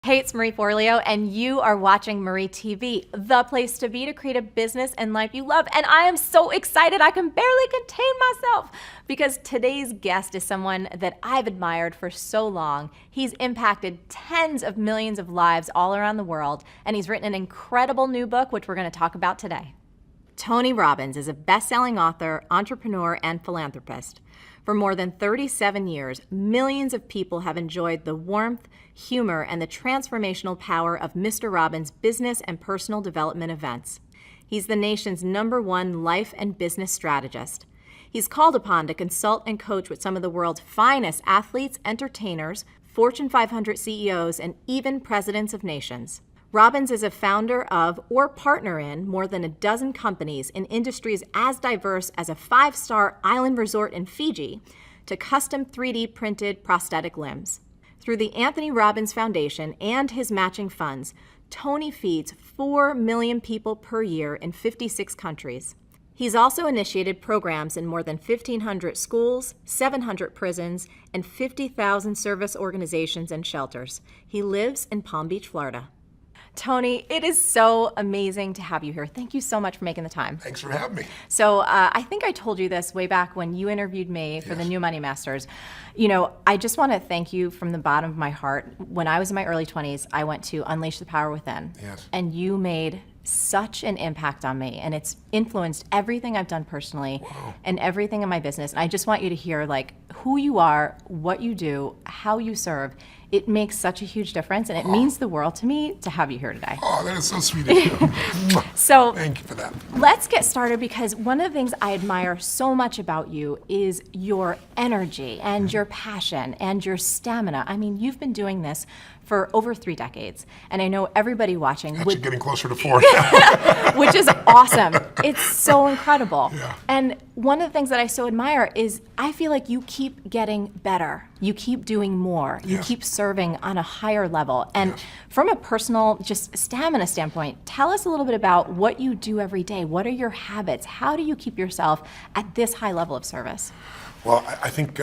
Hey, it's Marie Forleo, and you are watching Marie TV, the place to be to create a business and life you love. And I am so excited I can barely contain myself because today's guest is someone that I've admired for so long. He's impacted tens of millions of lives all around the world, and he's written an incredible new book, which we're going to talk about today. Tony Robbins is a best-selling author, entrepreneur, and philanthropist. For more than 37 years, millions of people have enjoyed the warmth, humor, and the transformational power of Mr. Robbins' business and personal development events. He's the nation's #1 life and business strategist. He's called upon to consult and coach with some of the world's finest athletes, entertainers, Fortune 500 CEOs, and even presidents of nations. Robbins is a founder of or partner in more than a dozen companies in industries as diverse as a 5-star island resort in Fiji to custom 3D printed prosthetic limbs. Through the Anthony Robbins Foundation and his matching funds, Tony feeds 4 million people per year in 56 countries. He's also initiated programs in more than 1,500 schools, 700 prisons, and 50,000 service organizations and shelters. He lives in Palm Beach, Florida. Tony, it is so amazing to have you here. Thank you so much for making the time. Thanks for having me. So I think I told you this way back when you interviewed me for the New Money Masters. You know, I just want to thank you from the bottom of my heart. When I was in my early 20s, I went to Unleash the Power Within. Yes. And you made such an impact on me, and it's influenced everything I've done personally and everything in my business. And I just want you to hear like who you are, what you do, how you serve. It makes such a huge difference, and it means the world to me to have you here today. Oh, that is so sweet of you. So thank you for that. Let's get started, because one of the things I admire so much about you is your energy and your passion and your stamina. I mean, you've been doing this for over 3 decades, and I know everybody watching Actually getting closer to 4 which is awesome. It's so incredible. Yeah. And one of the things that I so admire is I feel like you keep getting better. You keep doing more. You keep serving on a higher level. And from a personal, just stamina standpoint, tell us a little bit about what you do every day. What are your habits? How do you keep yourself at this high level of service? Well, I think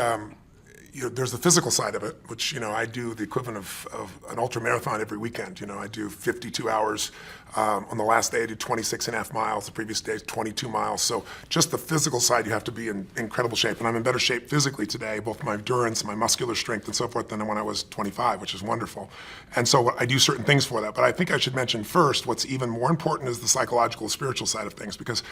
there's the physical side of it, which, I do the equivalent of an ultra marathon every weekend. I do 52 hours. On the last day, I did 26.5 miles. The previous day, 22 miles. So just the physical side, you have to be in incredible shape. And I'm in better shape physically today, both my endurance, my muscular strength, and so forth, than when I was 25, which is wonderful. And so I do certain things for that. But I think I should mention first, what's even more important is the psychological, spiritual side of things, because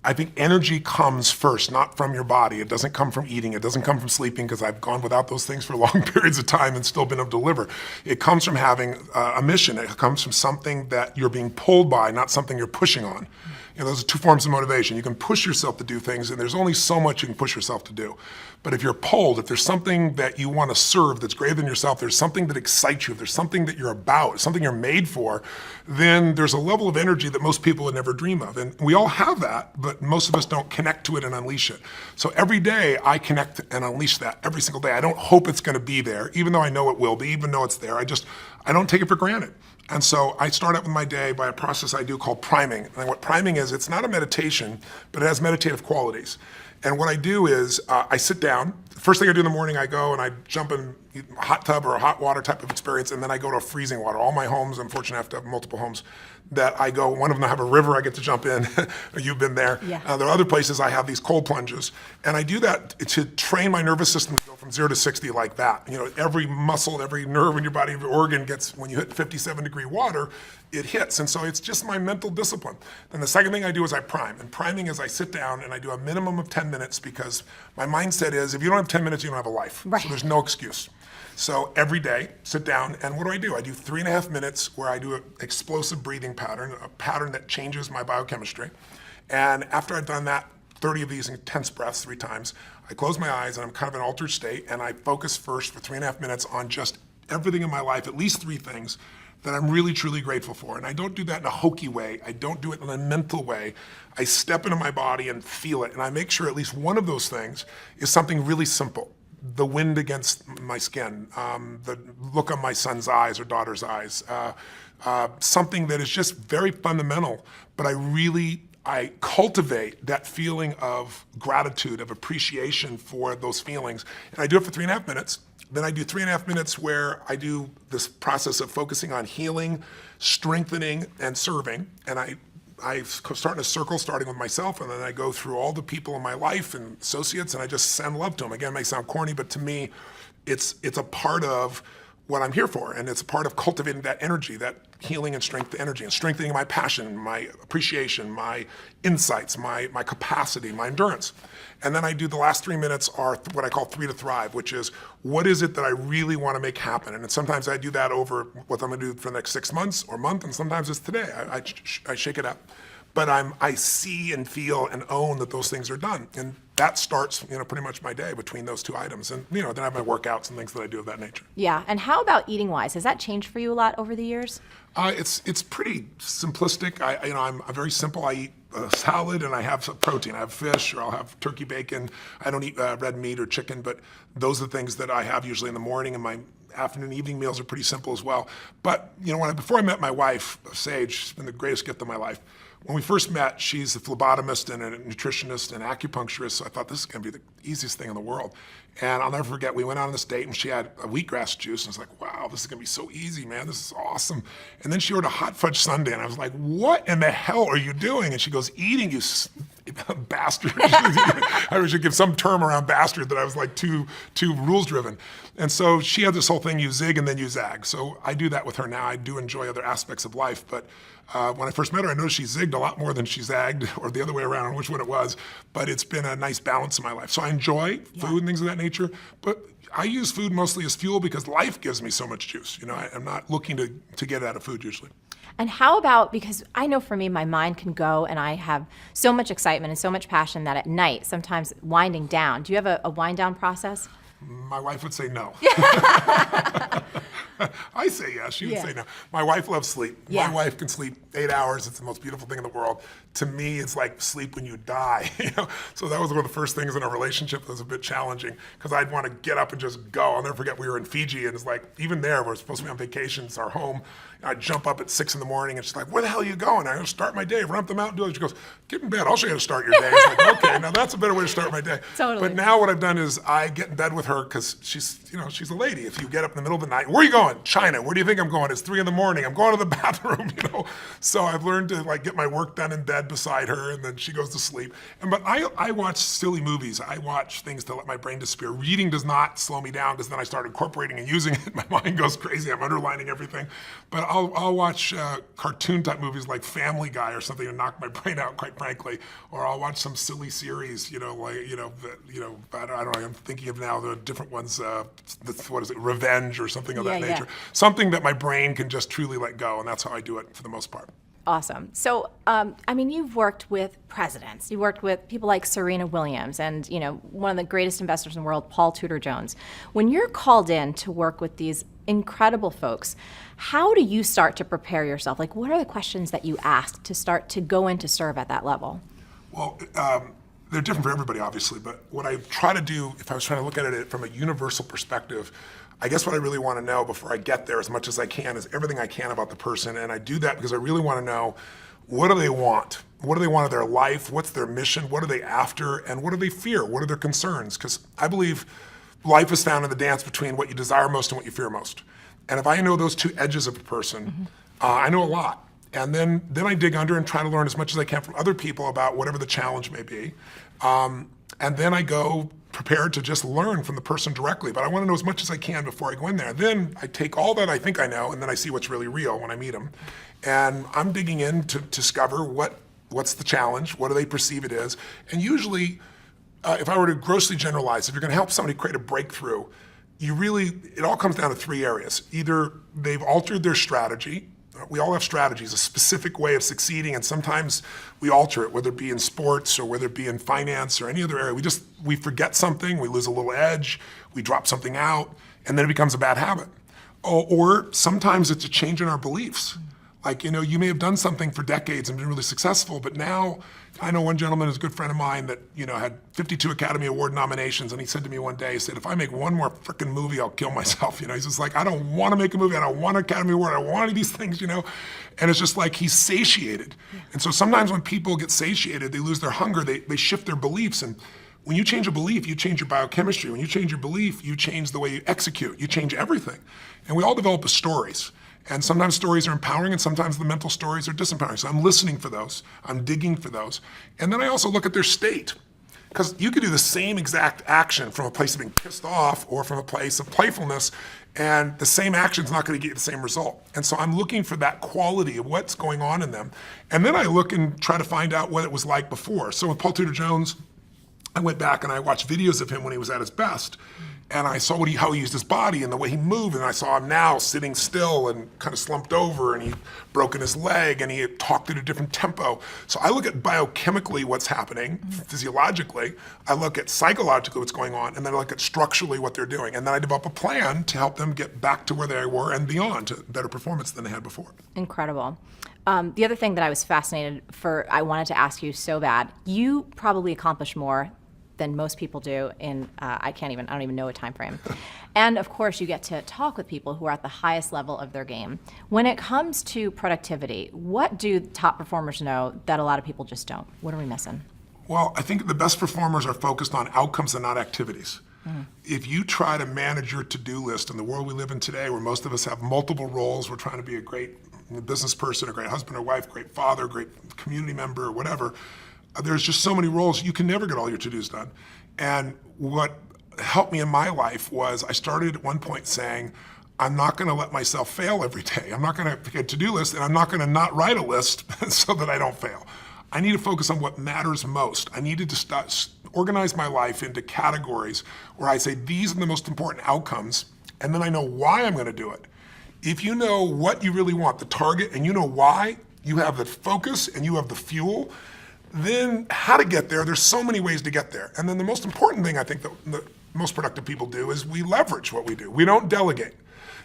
I think energy comes first, not from your body. It doesn't come from eating. It doesn't come from sleeping, because I've gone without those things for long periods of time and still been able to deliver. It comes from having a mission. It comes from something that you're being pulled by, not something you're pushing on. Those are 2 forms of motivation. You can push yourself to do things, and there's only so much you can push yourself to do. But if you're pulled, if there's something that you want to serve that's greater than yourself, there's something that excites you, if there's something that you're about, something you're made for, then there's a level of energy that most people would never dream of. And we all have that, but most of us don't connect to it and unleash it. So every day I connect and unleash that every single day. I don't hope it's going to be there, even though I know it will be, even though it's there. I don't take it for granted. And so I start out with my day by a process I do called priming. And what priming is, it's not a meditation, but it has meditative qualities. And what I do is I sit down. The first thing I do in the morning, I go and I jump in a hot tub or a hot water type of experience, and then I go to freezing water. All my homes, I'm fortunate enough to have multiple homes, that I go, one of them I have a river I get to jump in. You've been there. Yeah. There are other places I have these cold plunges. And I do that to train my nervous system to go from 0 to 60 like that. Every muscle, every nerve in your body, every organ gets, when you hit 57-degree water, it hits. And so it's just my mental discipline. Then the second thing I do is I prime. And priming is I sit down and I do a minimum of 10 minutes, because my mindset is, if you don't have 10 minutes, you don't have a life. Right. So there's no excuse. So every day, sit down, and what do? I do 3.5 minutes where I do an explosive breathing pattern, a pattern that changes my biochemistry. And after I've done that, 30 of these intense breaths 3 times, I close my eyes and I'm kind of in an altered state, and I focus first for 3.5 minutes on just everything in my life, at least 3 things that I'm really, truly grateful for. And I don't do that in a hokey way. I don't do it in a mental way. I step into my body and feel it, and I make sure at least one of those things is something really simple. The wind against my skin, the look on my son's eyes or daughter's eyes, something that is just very fundamental, but I cultivate that feeling of gratitude, of appreciation for those feelings. And I do it for 3.5 minutes. Then I do 3.5 minutes where I do this process of focusing on healing, strengthening, and serving. And I start in a circle, starting with myself, and then I go through all the people in my life and associates, and I just send love to them. Again, it may sound corny, but to me, it's a part of what I'm here for, and it's a part of cultivating that energy, that healing and strength energy, and strengthening my passion, my appreciation, my insights, my capacity, my endurance. And then I do the last 3 minutes are what I call 3 to Thrive, which is what is it that I really want to make happen? And sometimes I do that over what I'm going to do for the next 6 months or month, and sometimes it's today. I shake it up. But I see and feel and own that those things are done. And that starts, pretty much my day between those two items. And, then I have my workouts and things that I do of that nature. Yeah. And how about eating wise? Has that changed for you a lot over the years? It's pretty simplistic. I'm very simple. I eat a salad and I have some protein. I have fish or I'll have turkey bacon. I don't eat red meat or chicken, but those are the things that I have usually in the morning, and my afternoon, evening meals are pretty simple as well. But, before I met my wife, Sage, she's been the greatest gift of my life. When we first met, she's a phlebotomist and a nutritionist and acupuncturist, so I thought this is going to be the easiest thing in the world. And I'll never forget, we went on this date and she had a wheatgrass juice, and I was like, wow, this is going to be so easy, man. This is awesome. And then she ordered a hot fudge sundae, and I was like, what in the hell are you doing? And she goes, eating, you bastard. I should give some term around bastard that I was like too rules driven. And so she had this whole thing, you zig and then you zag. So I do that with her now. I do enjoy other aspects of life, but when I first met her, I noticed she zigged a lot more than she zagged, or the other way around, I don't know which one it was, but it's been a nice balance in my life. So I enjoy food and things of that nature, but I use food mostly as fuel because life gives me so much juice. I'm not looking to get out of food usually. And how about, because I know for me, my mind can go and I have so much excitement and so much passion that at night, sometimes winding down. Do you have a wind down process? My wife would say no. I say yes, she would say no. My wife loves sleep. Yeah. My wife can sleep 8 hours. It's the most beautiful thing in the world. To me, it's like sleep when you die. So that was one of the first things in our relationship that was a bit challenging, because I'd want to get up and just go. I'll never forget, we were in Fiji, and it's like, even there, we're supposed to be on vacation, it's our home. I'd jump up at 6 a.m, and she's like, where the hell are you going? I'm going to start my day, run up the mountain, do it. She goes, get in bed, I'll show you how to start your day. I was like, okay, now that's a better way to start my day. Totally. But now what I've done is I get in bed with her, because she's a lady. If you get up in the middle of the night, where are you going? China. Where do you think I'm going? It's 3 a.m. I'm going to the bathroom, So I've learned to get my work done in bed beside her, and then she goes to sleep. But I watch silly movies. I watch things to let my brain disappear. Reading does not slow me down, because then I start incorporating and using it. My mind goes crazy. I'm underlining everything. But I'll watch cartoon type movies like Family Guy or something to knock my brain out, quite frankly. Or I'll watch some silly series, I don't know. I'm thinking of now the different ones. What is it? Revenge or something of that nature. Something that my brain can just truly let go, and that's how I do it for the most part. Awesome. So, you've worked with presidents. You worked with people like Serena Williams and, one of the greatest investors in the world, Paul Tudor Jones. When you're called in to work with these incredible folks, how do you start to prepare yourself? Like, what are the questions that you ask to start to go in to serve at that level? Well, they're different for everybody, obviously, but what I try to do, if I was trying to look at it from a universal perspective, I guess what I really want to know before I get there as much as I can is everything I can about the person. And I do that because I really want to know, what do they want? What do they want of their life? What's their mission? What are they after? And what do they fear? What are their concerns? Because I believe life is found in the dance between what you desire most and what you fear most. And if I know those two edges of a person, I know a lot. And then I dig under and try to learn as much as I can from other people about whatever the challenge may be. And then I go prepared to just learn from the person directly. But I want to know as much as I can before I go in there. Then I take all that I think I know, and then I see what's really real when I meet them. And I'm digging in to discover what's the challenge, what do they perceive it is. And usually, if I were to grossly generalize, if you're going to help somebody create a breakthrough, it all comes down to 3 areas. Either they've altered their strategy. We all have strategies, a specific way of succeeding, and sometimes we alter it, whether it be in sports or whether it be in finance or any other area. We forget something, we lose a little edge, we drop something out, and then it becomes a bad habit. Or sometimes it's a change in our beliefs. Like, you may have done something for decades and been really successful, but now, I know one gentleman who's a good friend of mine that, had 52 Academy Award nominations, and he said to me one day, he said, if I make one more frickin' movie, I'll kill myself. He's just like, I don't want to make a movie, I don't want an Academy Award, I don't want any of these things, And it's just like he's satiated. And so sometimes when people get satiated, they lose their hunger, they shift their beliefs. And When you change a belief, you change your biochemistry. When you change your belief, you change the way you execute. You change everything. And we all develop stories. And sometimes stories are empowering, and sometimes the mental stories are disempowering. So I'm listening for those. I'm digging for those. And then I also look at their state. Because you could do the same exact action from a place of being pissed off or from a place of playfulness, and the same action is not going to get you the same result. And so I'm looking for that quality of what's going on in them. And then I look and try to find out what it was like before. So with Paul Tudor Jones, I went back and I watched videos of him when he was at his best. And I saw how he used his body and the way he moved. And I saw him now sitting still and kind of slumped over, and he'd broken his leg and he had talked at a different tempo. So I look at biochemically what's happening, physiologically. I look at psychologically what's going on, and then I look at structurally what they're doing. And then I develop a plan to help them get back to where they were and beyond, to better performance than they had before. Incredible. The other thing that I was fascinated I wanted to ask you so bad, you probably accomplish more than most people do in, I don't even know a time frame. And of course, you get to talk with people who are at the highest level of their game. When it comes to productivity, what do top performers know that a lot of people just don't? What are we missing? Well, I think the best performers are focused on outcomes and not activities. If you try to manage your to-do list in the world we live in today, where most of us have multiple roles, we're trying to be a great business person, a great husband or wife, great father, great community member, or whatever, there's just so many roles, you can never get all your to-dos done. And what helped me in my life was I started at one point saying, I'm not going to let myself fail every day. I'm not going to pick a to-do list, and I'm not going to not write a list so that I don't fail. I need to focus on what matters most. I needed to organize my life into categories where I say, these are the most important outcomes, and then I know why I'm going to do it. If you know what you really want, the target, and you know why, you have the focus and you have the fuel, then how to get there, there's so many ways to get there. And then the most important thing I think that the most productive people do is we leverage what we do. We don't delegate.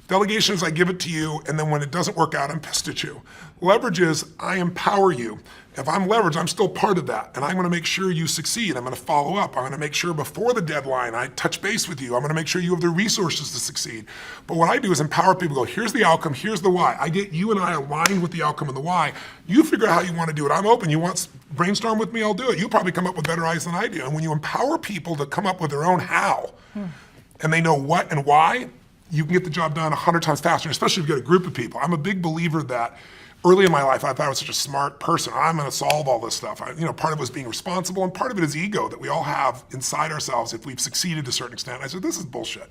Delegation is I give it to you, and then when it doesn't work out, I'm pissed at you. Leverage is I empower you. If I'm leveraged, I'm still part of that, and I'm gonna make sure you succeed. I'm gonna follow up. I'm gonna make sure before the deadline I touch base with you. I'm gonna make sure you have the resources to succeed. But what I do is empower people, go, here's the outcome, here's the why. I get you and I aligned with the outcome and the why. You figure out how you wanna do it. I'm open. You want brainstorm with me, I'll do it. You'll probably come up with better ideas than I do. And when you empower people to come up with their own how, and they know what and why, you can get the job done 100 times faster, especially if you get a group of people. I'm a big believer that early in my life, I thought I was such a smart person. I'm gonna solve all this stuff. Part of it was being responsible, and part of it is ego that we all have inside ourselves if we've succeeded to a certain extent. I said, this is bullshit.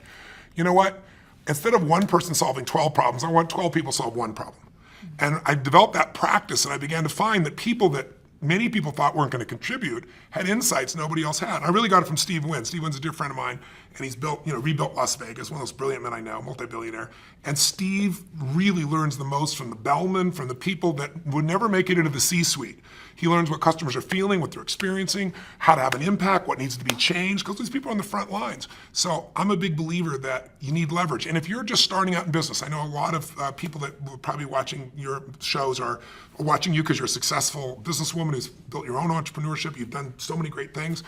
You know what? Instead of one person solving 12 problems, I want 12 people to solve one problem. And I developed that practice, and I began to find that people that many people thought weren't going to contribute had insights nobody else had. I really got it from Steve Wynn. Steve Wynn's a dear friend of mine, and he's rebuilt Las Vegas, one of those brilliant men I know, multi-billionaire. And Steve really learns the most from the bellmen, from the people that would never make it into the C-suite. He learns what customers are feeling, what they're experiencing, how to have an impact, what needs to be changed, because these people are on the front lines. So I'm a big believer that you need leverage. And if you're just starting out in business, I know a lot of people that were probably watching your shows are watching you because you're a successful businesswoman who's built your own entrepreneurship. You've done so many great things.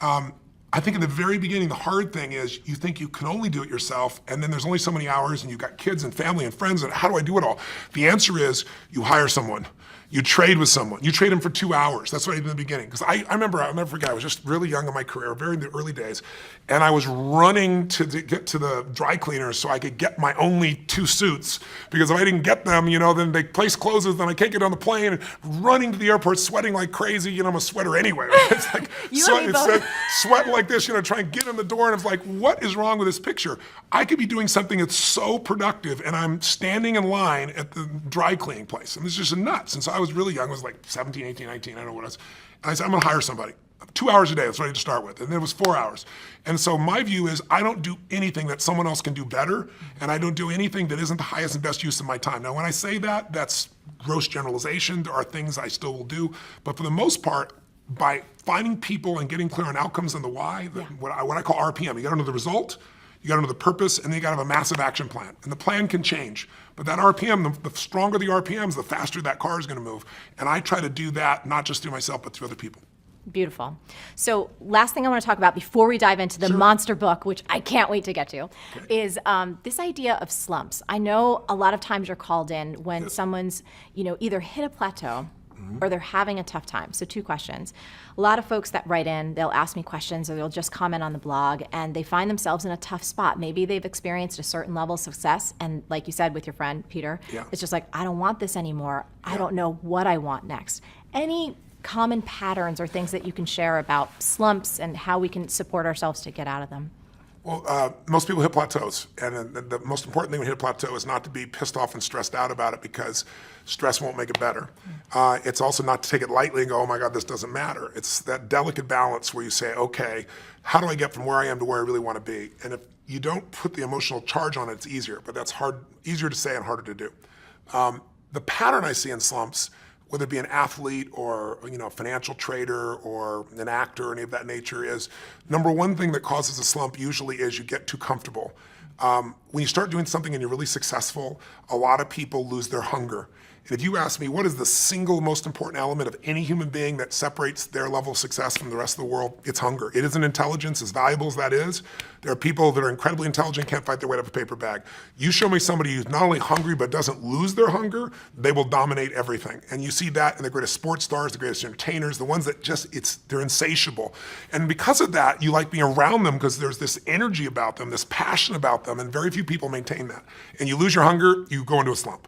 I think in the very beginning, the hard thing is you think you can only do it yourself, and then there's only so many hours, and you've got kids and family and friends, and how do I do it all? The answer is you hire someone. You trade with someone. You trade them for 2 hours. That's what I did in the beginning. Because I'll never forget, I was just really young in my career, very in the early days, and I was running to get to the dry cleaners so I could get my only 2 suits. Because if I didn't get them, then the place closes, then I can't get on the plane, and running to the airport, sweating like crazy. I'm a sweater anyway. Right? It's like sweating like this, trying to get in the door, and it's like, what is wrong with this picture? I could be doing something that's so productive, and I'm standing in line at the dry cleaning place, and it's just nuts. And so I was really young, I was like 17, 18, 19, I don't know what it was. And I said, I'm gonna hire somebody. 2 hours a day, that's what I had to start with. And then it was 4 hours. And so my view is I don't do anything that someone else can do better, and I don't do anything that isn't the highest and best use of my time. Now, when I say that, that's gross generalization. There are things I still will do. But for the most part, by finding people and getting clear on outcomes and the why, what I call RPM, you gotta know the result, you gotta know the purpose, and then you gotta have a massive action plan. And the plan can change. But that RPM, the stronger the RPMs, the faster that car is gonna move. And I try to do that, not just through myself, but through other people. Beautiful. So last thing I want to talk about before we dive into the monster book, which I can't wait to get to, is this idea of slumps. I know a lot of times you're called in when someone's, either hit a plateau or they're having a tough time. So 2 questions. A lot of folks that write in, they'll ask me questions or they'll just comment on the blog and they find themselves in a tough spot. Maybe they've experienced a certain level of success and like you said with your friend, Peter, it's just like, I don't want this anymore. I don't know what I want next. Any common patterns or things that you can share about slumps and how we can support ourselves to get out of them? Well, most people hit plateaus, and the most important thing when you hit a plateau is not to be pissed off and stressed out about it because stress won't make it better. It's also not to take it lightly and go, oh my God, this doesn't matter. It's that delicate balance where you say, okay, how do I get from where I am to where I really want to be? And if you don't put the emotional charge on it, it's easier, but that's easier to say and harder to do. The pattern I see in slumps, whether it be an athlete or a financial trader or an actor or any of that nature, is number one thing that causes a slump usually is you get too comfortable. When you start doing something and you're really successful, a lot of people lose their hunger. And if you ask me what is the single most important element of any human being that separates their level of success from the rest of the world, it's hunger. It isn't intelligence, as valuable as that is. There are people that are incredibly intelligent, can't fight their way out of a paper bag. You show me somebody who's not only hungry but doesn't lose their hunger, they will dominate everything. And you see that in the greatest sports stars, the greatest entertainers, the ones that they're insatiable. And because of that, you like being around them because there's this energy about them, this passion about them, and very few people maintain that. And you lose your hunger, you go into a slump.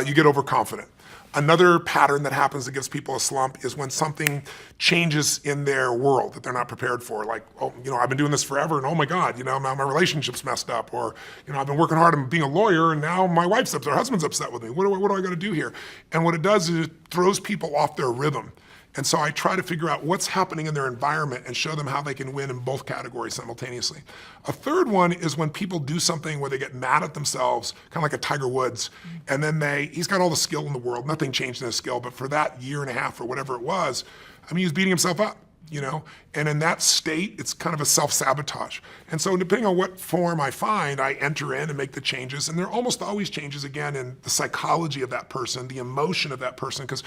You get overconfident. Another pattern that happens that gives people a slump is when something changes in their world that they're not prepared for. Like, I've been doing this forever and oh my God, my relationship's messed up. Or, I've been working hard on being a lawyer and now my wife's upset, her husband's upset with me. What do I got to do here? And what it does is it throws people off their rhythm. And so I try to figure out what's happening in their environment and show them how they can win in both categories simultaneously. A third one is when people do something where they get mad at themselves, kind of like a Tiger Woods, and then he's got all the skill in the world, nothing changed in his skill, but for that year and a half or whatever it was, he was beating himself up, and in that state, it's kind of a self-sabotage. And so depending on what form I find, I enter in and make the changes, and there are almost always changes, again, in the psychology of that person, the emotion of that person, because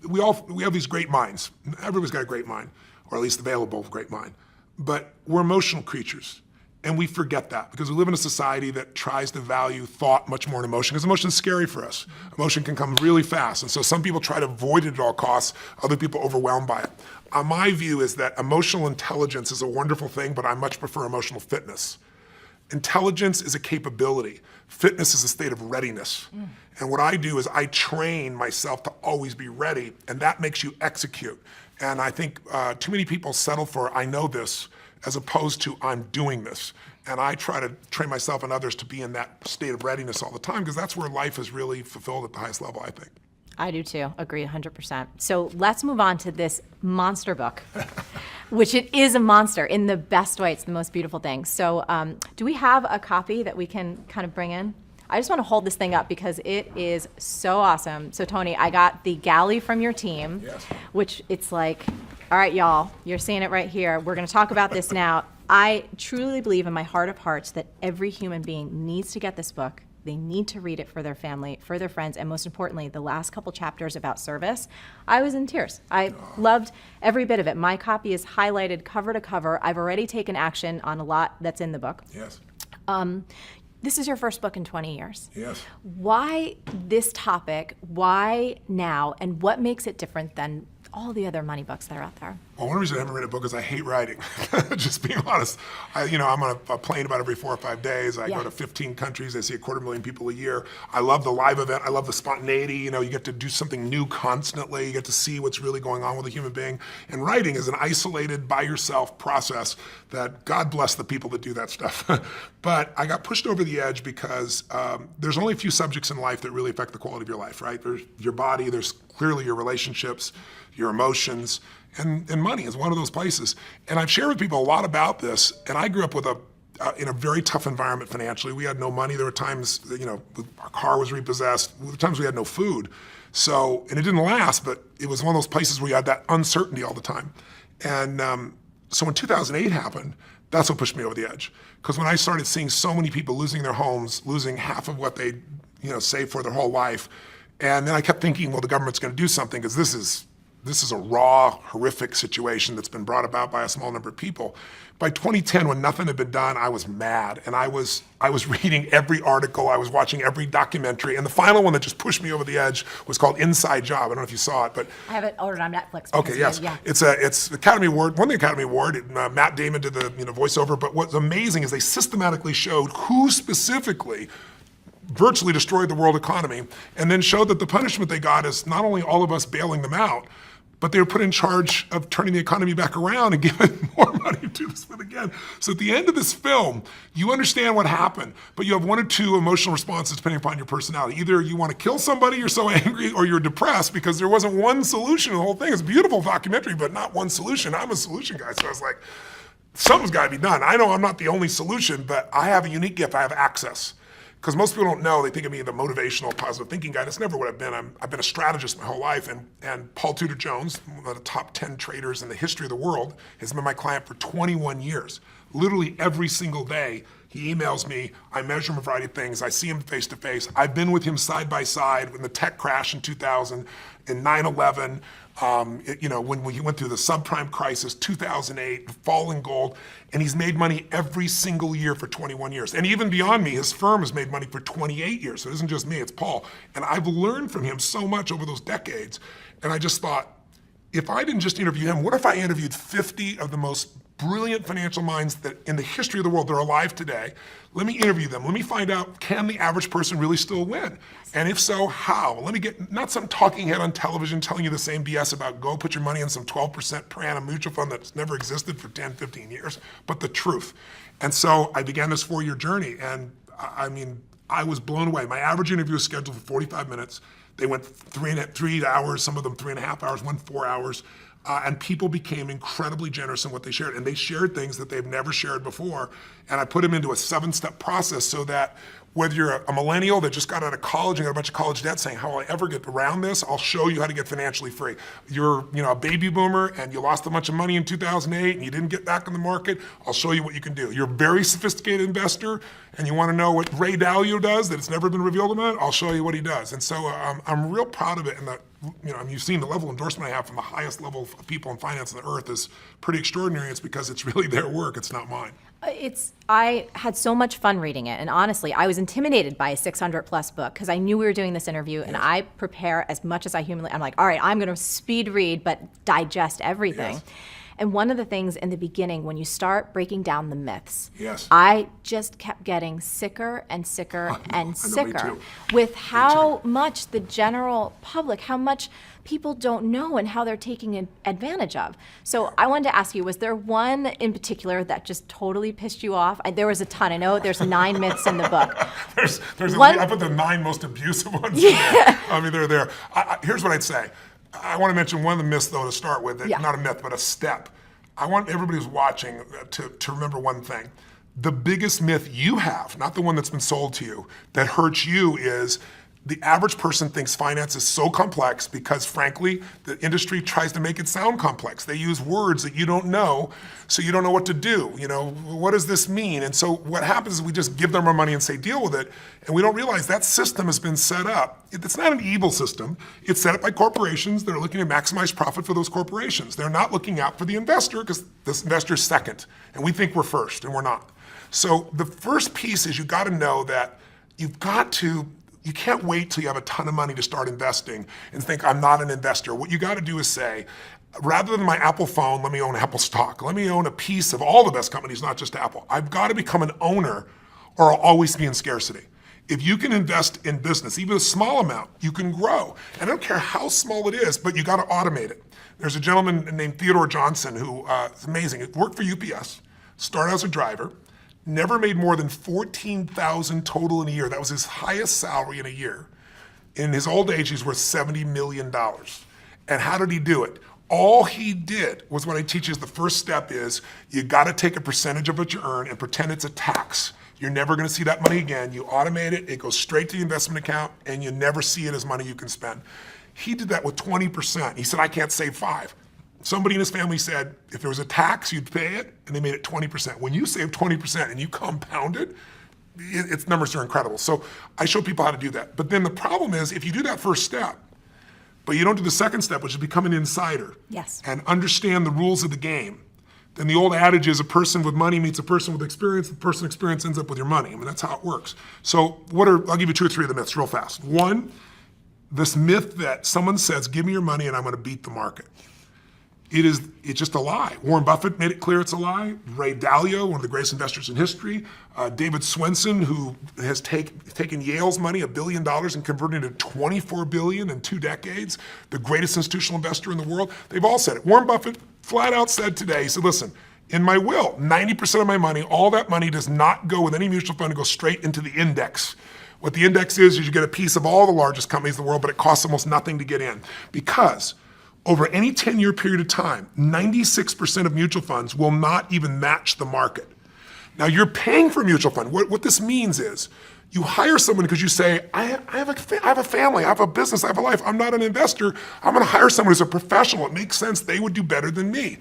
we have these great minds. Everybody's got a great mind, or at least available great mind. But we're emotional creatures. And we forget that because we live in a society that tries to value thought much more than emotion because emotion is scary for us. Emotion can come really fast. And so some people try to avoid it at all costs. Other people are overwhelmed by it. My view is that emotional intelligence is a wonderful thing, but I much prefer emotional fitness. Intelligence is a capability. Fitness is a state of readiness. And what I do is I train myself to always be ready, and that makes you execute. And I think too many people settle for, I know this, as opposed to I'm doing this. And I try to train myself and others to be in that state of readiness all the time because that's where life is really fulfilled at the highest level, I think. I do too, agree 100%. So let's move on to this monster book, which it is a monster in the best way. It's the most beautiful thing. So do we have a copy that we can kind of bring in? I just want to hold this thing up because it is so awesome. So Tony, I got the galley from your team, which it's like, all right, y'all, you're seeing it right here. We're going to talk about this now. I truly believe in my heart of hearts that every human being needs to get this book. They need to read it for their family, for their friends, and most importantly, the last couple chapters about service. I was in tears. I loved every bit of it. My copy is highlighted cover to cover. I've already taken action on a lot that's in the book. Yes. This is your first book in 20 years. Yes. Why this topic? Why now? And what makes it different than all the other money books that are out there? Well, one reason I haven't read a book is I hate writing. Just being honest. I'm on a plane about every 4 or 5 days. I go to 15 countries. I see 250,000 people a year. I love the live event. I love the spontaneity. You get to do something new constantly. You get to see what's really going on with a human being. And writing is an isolated, by yourself process that God bless the people that do that stuff. But I got pushed over the edge because there's only a few subjects in life that really affect the quality of your life, right? There's your body. There's clearly your relationships, your emotions, and money is one of those places. And I've shared with people a lot about this, and I grew up with in a very tough environment financially. We had no money. There were times that, our car was repossessed. There were times we had no food. So, and it didn't last, but it was one of those places where you had that uncertainty all the time. And so when 2008 happened, that's what pushed me over the edge. Because when I started seeing so many people losing their homes, losing half of what they saved for their whole life, and then I kept thinking, well, the government's going to do something because this is this is a raw, horrific situation that's been brought about by a small number of people. By 2010, when nothing had been done, I was mad, and I was reading every article, I was watching every documentary, and the final one that just pushed me over the edge was called Inside Job. I don't know if you saw it, but I have it ordered on Netflix. okay, yes, yeah. It's Academy Award, won the Academy Award. Matt Damon did the voiceover, but what's amazing is they systematically showed who specifically virtually destroyed the world economy, and then showed that the punishment they got is not only all of us bailing them out, but they were put in charge of turning the economy back around and giving more money to this one again. So at the end of this film, you understand what happened, but you have one or two emotional responses depending upon your personality. Either you want to kill somebody, you're so angry, or you're depressed because there wasn't one solution to the whole thing. It's a beautiful documentary, but not one solution. I'm a solution guy, so I was like, something's got to be done. I know I'm not the only solution, but I have a unique gift. I have access. Because most people don't know, they think of me the motivational, positive thinking guy. That's never what I've been. I've been a strategist my whole life, and Paul Tudor Jones, one of the top 10 traders in the history of the world, has been my client for 21 years. Literally every single day, he emails me, I measure him a variety of things, I see him face to face. I've been with him side by side in the tech crash in 2000, in 9/11, when he went through the subprime crisis, 2008, falling gold, and he's made money every single year for 21 years. And even beyond me, his firm has made money for 28 years. So it isn't just me, it's Paul. And I've learned from him so much over those decades. And I just thought, if I didn't just interview him, what if I interviewed 50 of the most brilliant financial minds that in the history of the world that are alive today? Let me interview them. Let me find out, can the average person really still win? And if so, how? Let me get, not some talking head on television telling you the same BS about go put your money in some 12% per annum mutual fund that's never existed for 10, 15 years, but the truth. And so I began this 4-year journey, and I was blown away. My average interview was scheduled for 45 minutes. They went 3 hours, some of them 3.5 hours, 4 hours. And people became incredibly generous in what they shared. And they shared things that they've never shared before. And I put them into a 7-step process so that whether you're a millennial that just got out of college and got a bunch of college debt saying, how will I ever get around this? I'll show you how to get financially free. You're a baby boomer and you lost a bunch of money in 2008 and you didn't get back in the market. I'll show you what you can do. You're a very sophisticated investor and you want to know what Ray Dalio does that it's never been revealed about, I'll show you what he does. And so I'm real proud of it. And that, you've seen the level of endorsement I have from the highest level of people in finance on the earth is pretty extraordinary. It's because it's really their work. It's not mine. I had so much fun reading it, and honestly, I was intimidated by a 600+ book because I knew we were doing this interview, and I prepare as much as I humanly. I'm like, all right, I'm going to speed read, but digest everything. Yes. And one of the things in the beginning, when you start breaking down the myths, yes, I just kept getting sicker and sicker and sicker with how much the general public, how much people don't know and how they're taking advantage of. So I wanted to ask you, was there one in particular that just totally pissed you off? There was a ton. I know there's 9 myths in the book. I put the 9 most abusive ones in there. I mean, they're there. Here's what I'd say. I want to mention one of the myths, though, to start with. Not a myth, but a step. I want everybody who's watching to remember one thing. The biggest myth you have, not the one that's been sold to you, that hurts you is the average person thinks finance is so complex because, frankly, the industry tries to make it sound complex. They use words that you don't know, so you don't know what to do. What does this mean? And so what happens is we just give them our money and say, deal with it, and we don't realize that system has been set up. It's not an evil system. It's set up by corporations that are looking to maximize profit for those corporations. They're not looking out for the investor because this investor's second, and we think we're first, and we're not. So the first piece is you got to know that you can't wait till you have a ton of money to start investing and think, I'm not an investor. What you got to do is say, rather than my Apple phone, let me own Apple stock. Let me own a piece of all the best companies, not just Apple. I've got to become an owner or I'll always be in scarcity. If you can invest in business, even a small amount, you can grow. And I don't care how small it is, but you got to automate it. There's a gentleman named Theodore Johnson who is amazing. He worked for UPS, started as a driver, never made more than $14,000 total in a year. That was his highest salary in a year. In his old age, he's worth $70 million. And how did he do it? All he did was what I teach is the first step is you got to take a percentage of what you earn and pretend it's a tax. You're never going to see that money again. You automate it, it goes straight to the investment account, and you never see it as money you can spend. He did that with 20%. He said, I can't save 5. Somebody in his family said, if there was a tax, you'd pay it, and they made it 20%. When you save 20% and you compound it, its numbers are incredible. So I show people how to do that. But then the problem is, if you do that first step, but you don't do the second step, which is become an insider. Yes. And understand the rules of the game, then the old adage is a person with money meets a person with experience. The person with experience ends up with your money. I mean, that's how it works. So I'll give you 2 or 3 of the myths real fast. One, this myth that someone says, give me your money and I'm going to beat the market. It's just a lie. Warren Buffett made it clear it's a lie. Ray Dalio, one of the greatest investors in history. David Swenson, who has taken Yale's money, $1 billion, and converted it to $24 billion in 2 decades, the greatest institutional investor in the world. They've all said it. Warren Buffett flat out said today, he said, listen, in my will, 90% of my money, all that money does not go with any mutual fund, it goes straight into the index. What the index is you get a piece of all the largest companies in the world, but it costs almost nothing to get in. Because over any 10-year period of time, 96% of mutual funds will not even match the market. Now you're paying for a mutual fund. What this means is you hire someone because you say, I have a family, I have a business, I have a life. I'm not an investor. I'm going to hire someone who's a professional. It makes sense. They would do better than me.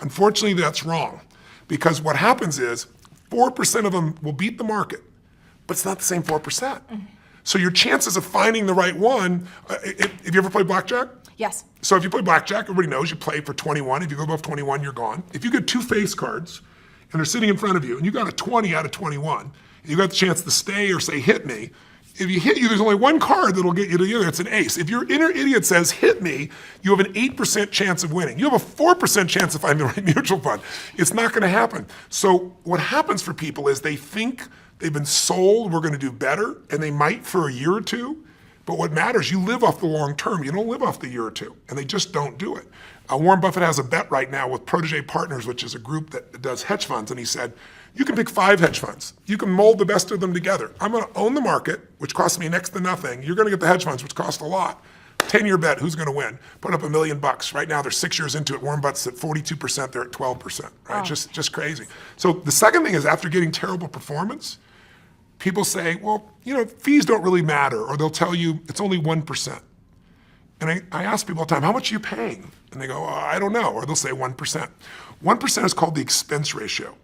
Unfortunately, that's wrong. Because what happens is 4% of them will beat the market, but it's not the same 4%. So your chances of finding the right one, have you ever played blackjack? Yes. So if you play blackjack, everybody knows you play for 21. If you go above 21, you're gone. If you get 2 face cards and they're sitting in front of you and you got a 20 out of 21, and you got the chance to stay or say hit me, if you hit you, there's only one card that'll get you to the other. It's an ace. If your inner idiot says hit me, you have an 8% chance of winning. You have a 4% chance of finding the right mutual fund. It's not going to happen. So what happens for people is they think they've been sold we're going to do better, and they might for a year or 2. But what matters, you live off the long term. You don't live off the year or 2, and they just don't do it. Warren Buffett has a bet right now with Protégé Partners, which is a group that does hedge funds, and he said, you can pick 5 hedge funds. You can mold the best of them together. I'm going to own the market, which costs me next to nothing. You're going to get the hedge funds, which cost a lot. 10-year bet, who's going to win? Put up $1 million. Right now, they're 6 years into it. Warren Buffett's at 42%. They're at 12%. Right? Oh. Just crazy. So the second thing is, after getting terrible performance, people say, well, fees don't really matter, or they'll tell you it's only 1%. And I ask people all the time, how much are you paying? And they go, I don't know, or they'll say 1%. 1% is called the expense ratio.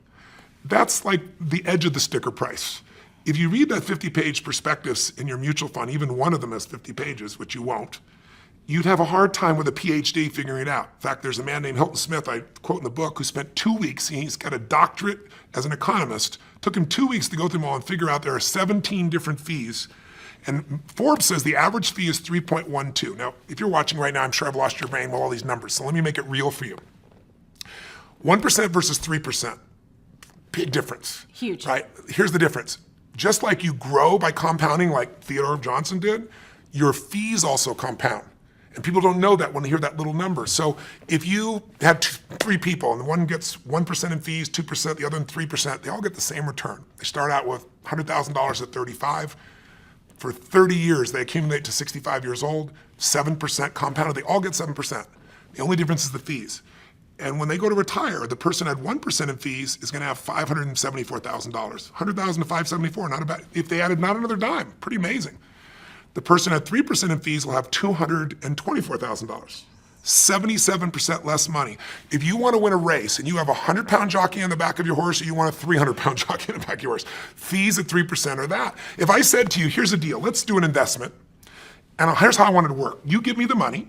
That's like the edge of the sticker price. If you read that 50-page prospectus in your mutual fund, even one of them has 50 pages, which you won't, you'd have a hard time with a PhD figuring it out. In fact, there's a man named Hilton Smith, I quote in the book, who spent 2 weeks, he's got a doctorate as an economist, took him 2 weeks to go through them all and figure out there are 17 different fees. And Forbes says the average fee is 3.12. Now, if you're watching right now, I'm sure I've lost your brain with all these numbers, so let me make it real for you. 1% versus 3%, big difference. Huge. Right? Here's the difference. Just like you grow by compounding like Theodore Johnson did, your fees also compound. And people don't know that when they hear that little number. So if you have 3 people and one gets 1% in fees, 2%, the other 3%, they all get the same return. They start out with $100,000 at 35. For 30 years, they accumulate to 65 years old, 7% compounded. They all get 7%. The only difference is the fees. And when they go to retire, the person at 1% in fees is going to have $574,000. $100,000 to $574, not bad. If they added not another dime, pretty amazing. The person at 3% in fees will have $224,000. 77% less money. If you want to win a race and you have a 100-pound jockey on the back of your horse, or you want a 300-pound jockey on the back of your horse, fees at 3% are that. If I said to you, here's a deal, let's do an investment, and here's how I want it to work. You give me the money,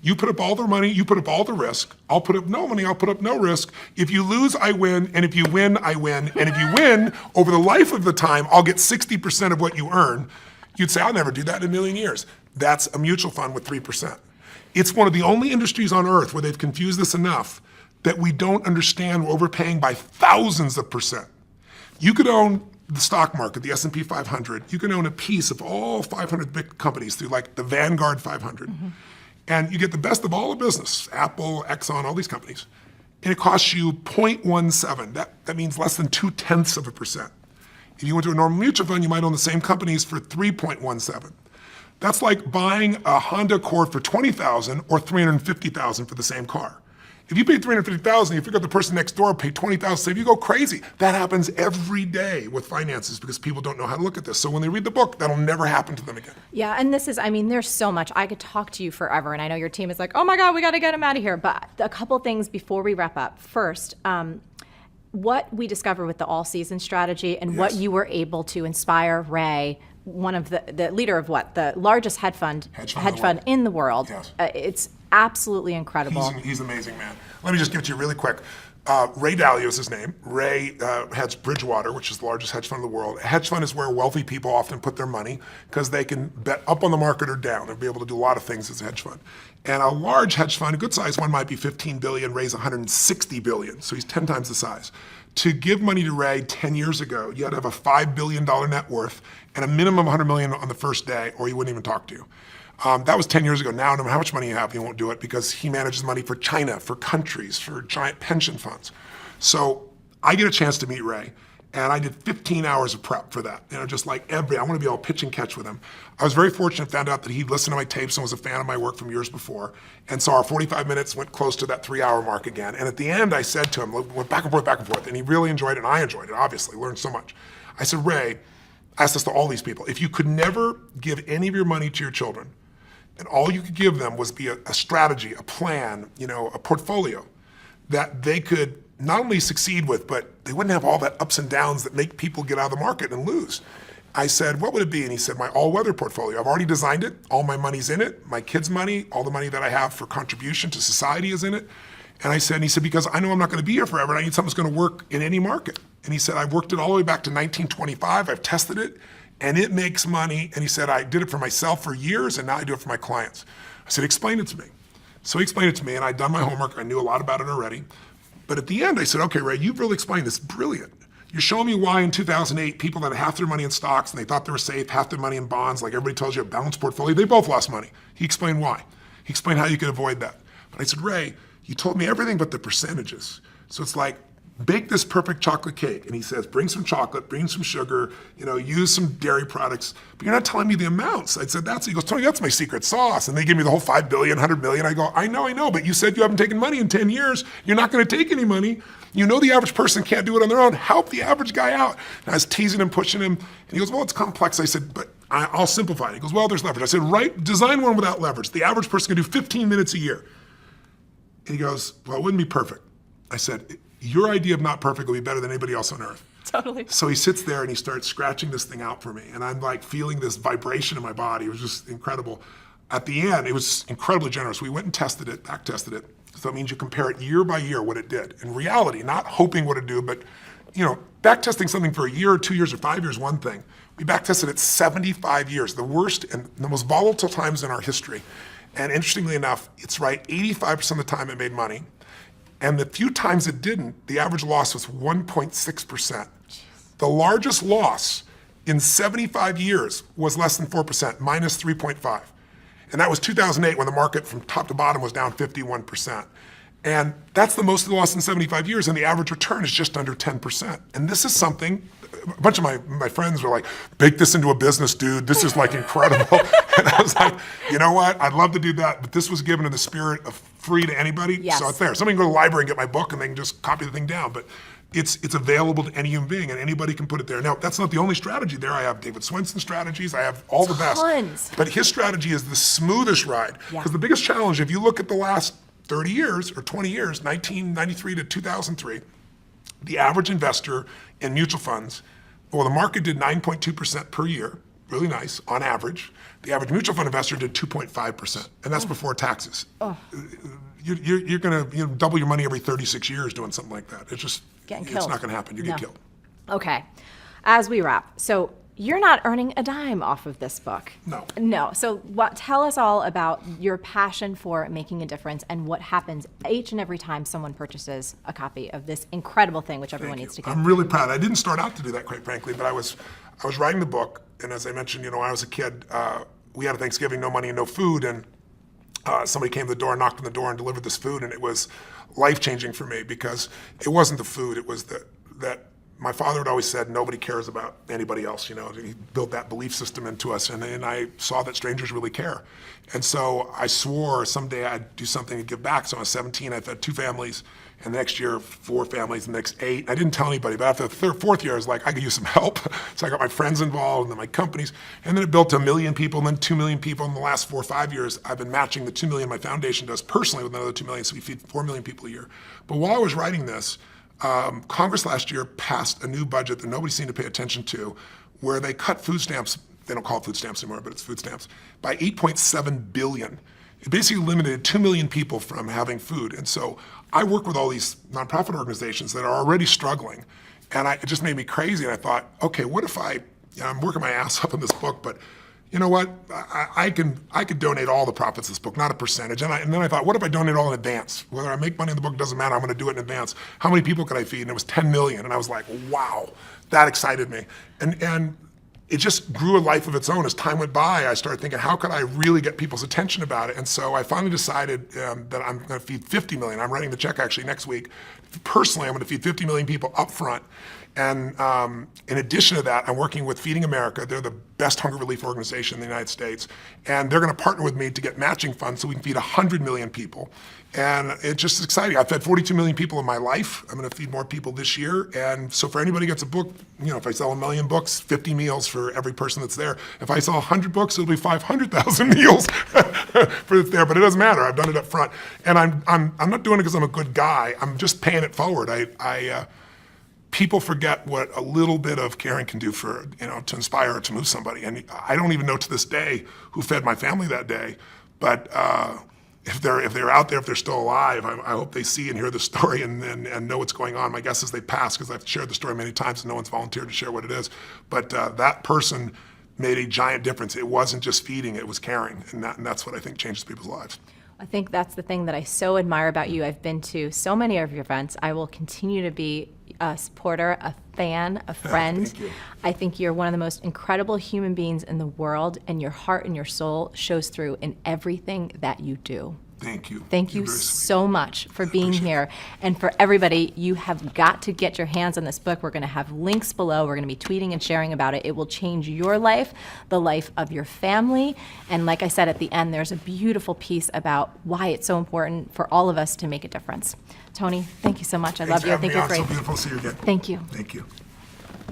you put up all the money, you put up all the risk, I'll put up no money, I'll put up no risk. If you lose, I win, and if you win, I win. And if you win, over the life of the time, I'll get 60% of what you earn. You'd say, I'll never do that in a million years. That's a mutual fund with 3%. It's one of the only industries on earth where they've confused this enough that we don't understand we're overpaying by thousands of percent. You could own the stock market, the S&P 500. You can own a piece of all 500 big companies through like the Vanguard 500. Mm-hmm. And you get the best of all the business, Apple, Exxon, all these companies. And it costs you 0.17. That means less than 0.2%. If you went to a normal mutual fund, you might own the same companies for 3.17. That's like buying a Honda Accord for $20,000 or $350,000 for the same car. If you pay $350,000, you figure out the person next door paid $20,000, say you go crazy. That happens every day with finances because people don't know how to look at this. So when they read the book, that'll never happen to them again. Yeah, and this is, there's so much. I could talk to you forever, and I know your team is like, oh my God, we got to get him out of here. But a couple things before we wrap up. First, what we discovered with the all-season strategy and what you were able to inspire Ray one of the leader of what? The largest hedge fund in the world. Yes. It's absolutely incredible. He's an amazing man. Let me just give it to you really quick. Ray Dalio is his name. Ray heads Bridgewater, which is the largest hedge fund in the world. A hedge fund is where wealthy people often put their money because they can bet up on the market or down. They'll be able to do a lot of things as a hedge fund. And a large hedge fund, a good sized one, might be 15 billion, Ray's 160 billion. So he's 10 times the size. To give money to Ray 10 years ago, you had to have a $5 billion net worth and a minimum of 100 million on the first day, or he wouldn't even talk to you. That was 10 years ago. Now, no matter how much money you have, he won't do it because he manages money for China, for countries, for giant pension funds. So I get a chance to meet Ray, and I did 15 hours of prep for that. Just like I want to be all pitch and catch with him. I was very fortunate, found out that he'd listened to my tapes and was a fan of my work from years before. And so our 45 minutes went close to that 3-hour mark again. And at the end, I said to him, went back and forth, and he really enjoyed it, and I enjoyed it, obviously, learned so much. I said, Ray, I asked this to all these people, if you could never give any of your money to your children, and all you could give them was be a strategy, a plan, a portfolio that they could not only succeed with, but they wouldn't have all that ups and downs that make people get out of the market and lose. I said, what would it be? And he said, my all-weather portfolio. I've already designed it. All my money's in it. My kids' money, all the money that I have for contribution to society is in it. And he said, because I know I'm not going to be here forever, and I need something that's going to work in any market. And he said, I've worked it all the way back to 1925. I've tested it, and it makes money. And he said, I did it for myself for years, and now I do it for my clients. I said, explain it to me. So he explained it to me, and I'd done my homework. I knew a lot about it already. But at the end, I said, okay, Ray, you've really explained this. Brilliant. You're showing me why in 2008, people that had half their money in stocks and they thought they were safe, half their money in bonds, like everybody tells you, a balanced portfolio, they both lost money. He explained why. He explained how you could avoid that. But I said, Ray, you told me everything but the percentages. So it's like, bake this perfect chocolate cake. And he says, bring some chocolate, bring some sugar, use some dairy products, but you're not telling me the amounts. I said, he goes, Tony, that's my secret sauce. And they give me the whole 5 billion, 100 million. I go, I know, but you said you haven't taken money in 10 years. You're not going to take any money. The average person can't do it on their own. Help the average guy out. And I was teasing him, pushing him. And he goes, well, it's complex. I said, but I'll simplify it. He goes, well, there's leverage. I said, design one without leverage. The average person can do 15 minutes a year. And he goes, well, it wouldn't be perfect. I said, your idea of not perfect will be better than anybody else on earth. Totally. So he sits there and he starts scratching this thing out for me. And I'm like feeling this vibration in my body. It was just incredible. At the end, it was incredibly generous. We went and tested it, back tested it. So it means you compare it year by year what it did. In reality, not hoping what it'd do, but back testing something for a year or 2 years or 5 years, one thing. We back tested it 75 years, the worst and the most volatile times in our history. And interestingly enough, it's right 85% of the time it made money. And the few times it didn't, the average loss was 1.6%. The largest loss in 75 years was less than 4%, minus 3.5. And that was 2008 when the market from top to bottom was down 51%. And that's the most of the loss in 75 years, and the average return is just under 10%. And this is something, a bunch of my friends were like, bake this into a business, dude. This is like incredible. And I was like, you know what? I'd love to do that, but this was given in the spirit of free to anybody. Yes. So it's there. Somebody can go to the library and get my book and they can just copy the thing down. But it's available to any human being and anybody can put it there. Now, that's not the only strategy there. I have David Swenson's strategies. I have all the best. Tons. But his strategy is the smoothest ride. Because the biggest challenge, if you look at the last 30 years or 20 years, 1993 to 2003, the average investor in mutual funds, well, the market did 9.2% per year, really nice, on average. The average mutual fund investor did 2.5%, and that's before taxes. You're going to double your money every 36 years doing something like that. It's just, it's not going to happen. You get killed. Okay, as we wrap, so you're not earning a dime off of this book. No. So tell us all about your passion for making a difference and what happens each and every time someone purchases a copy of this incredible thing, which everyone needs to get. I'm really proud. I didn't start out to do that, quite frankly, but I was writing the book, and as I mentioned, when I was a kid, we had a Thanksgiving, no money and no food, and somebody came to the door, knocked on the door, and delivered this food, and it was life-changing for me because it wasn't the food, it was that my father had always said, nobody cares about anybody else, He built that belief system into us, and I saw that strangers really care. And so I swore someday I'd do something to give back. So I was 17, I fed 2 families, and the next year, 4 families, the next 8. I didn't tell anybody, but after the 4th year, I was like, I could use some help. So I got my friends involved, and then my companies, and then it built to 1 million people, and then 2 million people. In the last 4 or 5 years, I've been matching the 2 million my foundation does personally with another 2 million, so we feed 4 million people a year. But while I was writing this, Congress last year passed a new budget that nobody seemed to pay attention to, where they cut food stamps they don't call it food stamps anymore, but it's food stamps, by 8.7 billion. It basically eliminated 2 million people from having food. And so I work with all these nonprofit organizations that are already struggling. And it just made me crazy. And I thought, okay, what if I'm working my ass up in this book, but you know what? I could donate all the profits of this book, not a percentage. And then I thought, what if I donate all in advance? Whether I make money in the book doesn't matter. I'm going to do it in advance. How many people could I feed? And it was 10 million. And I was like, wow, that excited me. And it just grew a life of its own. As time went by, I started thinking, how could I really get people's attention about it? And so I finally decided that I'm going to feed 50 million. I'm writing the check actually next week. Personally, I'm going to feed 50 million people up front. And in addition to that, I'm working with Feeding America. They're the best hunger relief organization in the United States. And they're going to partner with me to get matching funds so we can feed 100 million people. And it's just exciting. I've fed 42 million people in my life. I'm going to feed more people this year. And so for anybody who gets a book, if I sell 1 million books, 50 meals for every person that's there. If I sell 100 books, it'll be 500,000 meals for there. But it doesn't matter. I've done it up front. And I'm not doing it because I'm a good guy. I'm just paying it forward. People forget what a little bit of caring can do for, to inspire or to move somebody. And I don't even know to this day who fed my family that day. But if they're out there, if they're still alive, I hope they see and hear the story and know what's going on. My guess is they passed because I've shared the story many times and no one's volunteered to share what it is. But that person made a giant difference. It wasn't just feeding, it was caring. And that's what I think changes people's lives. I think that's the thing that I so admire about you. I've been to so many of your events. I will continue to be a supporter, a fan, a friend. Thank you. I think you're one of the most incredible human beings in the world, and your heart and your soul shows through in everything that you do. Thank you. Thank you so much for being here. And for everybody, you have got to get your hands on this book. We're going to have links below. We're going to be tweeting and sharing about it. It will change your life, the life of your family. And like I said at the end, there's a beautiful piece about why it's so important for all of us to make a difference. Tony, thank you so much. I love you. I think you're great. So beautiful to see you again. Thank you. Thank you.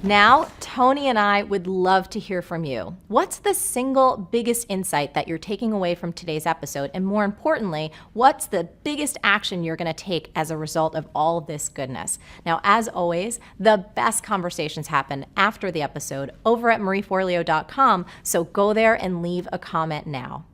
Now, Tony and I would love to hear from you. What's the single biggest insight that you're taking away from today's episode? And more importantly, what's the biggest action you're going to take as a result of all of this goodness? Now, as always, the best conversations happen after the episode over at marieforleo.com, so go there and leave a comment now.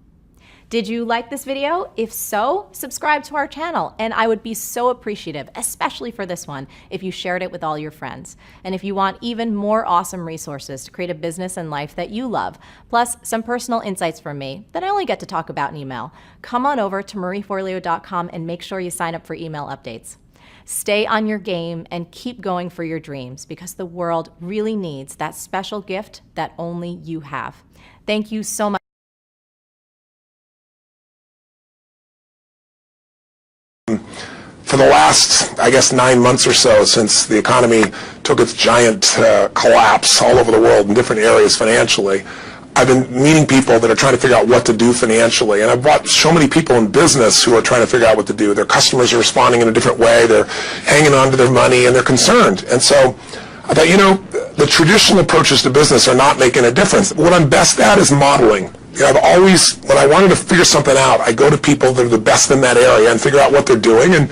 Did you like this video? If so, subscribe to our channel, and I would be so appreciative, especially for this one, if you shared it with all your friends. And if you want even more awesome resources to create a business and life that you love, plus some personal insights from me that I only get to talk about in email, come on over to marieforleo.com and make sure you sign up for email updates. Stay on your game and keep going for your dreams, because the world really needs that special gift that only you have. Thank you so much. For the last, 9 months or so, since the economy took its giant collapse all over the world in different areas financially, I've been meeting people that are trying to figure out what to do financially. And I've brought so many people in business who are trying to figure out what to do. Their customers are responding in a different way. They're hanging on to their money, and they're concerned. And so I thought, the traditional approaches to business are not making a difference. What I'm best at is modeling. I've always, when I wanted to figure something out, I go to people that are the best in that area and figure out what they're doing and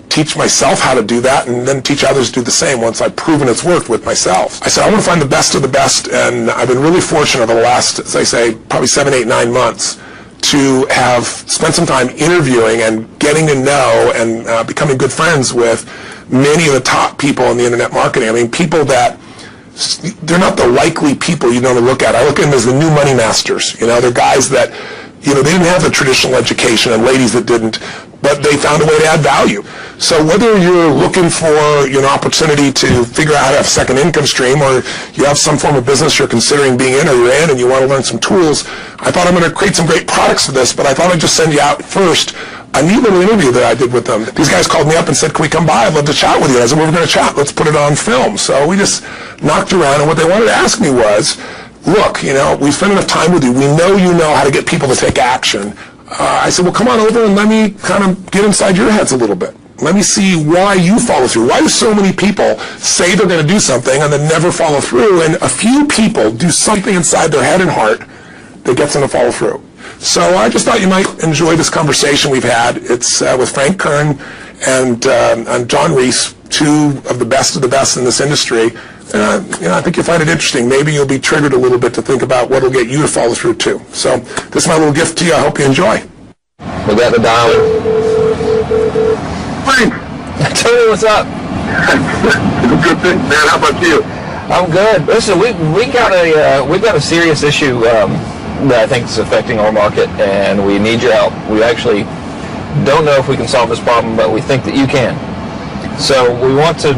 teach myself how to do that, and then teach others to do the same once I've proven it's worked with myself. I said, I want to find the best of the best, and I've been really fortunate over the last, as I say, probably 7, 8, 9 months to have spent some time interviewing and getting to know and becoming good friends with many of the top people in the internet marketing. I mean, people that they're not the likely people you normally look at. I look at them as the new money masters. They're guys that, they didn't have the traditional education, and ladies that didn't, but they found a way to add value. So whether you're looking for an opportunity to figure out how to have a second income stream, or you have some form of business you're considering being in or you're in and you want to learn some tools, I thought I'm going to create some great products for this, but I thought I'd just send you out first a neat little interview that I did with them. These guys called me up and said, can we come by? I'd love to chat with you. I said, well, we're going to chat. Let's put it on film. So we just knocked around, and what they wanted to ask me was, look, we've spent enough time with you. We know you know how to get people to take action. I said, well, come on over and let me kind of get inside your heads a little bit. Let me see why you follow through. Why do so many people say they're going to do something and then never follow through? And a few people do something inside their head and heart that gets them to follow through. So I just thought you might enjoy this conversation we've had. It's with Frank Kern and John Reese, two of the best in this industry. And I think you'll find it interesting. Maybe you'll be triggered a little bit to think about what will get you to follow through too. So this is my little gift to you. I hope you enjoy. We got the dial. Frank. Tony, what's up? Good thing, man. How about you? I'm good. Listen, we've got a serious issue that I think is affecting our market, and we need your help. We actually don't know if we can solve this problem, but we think that you can. So we want to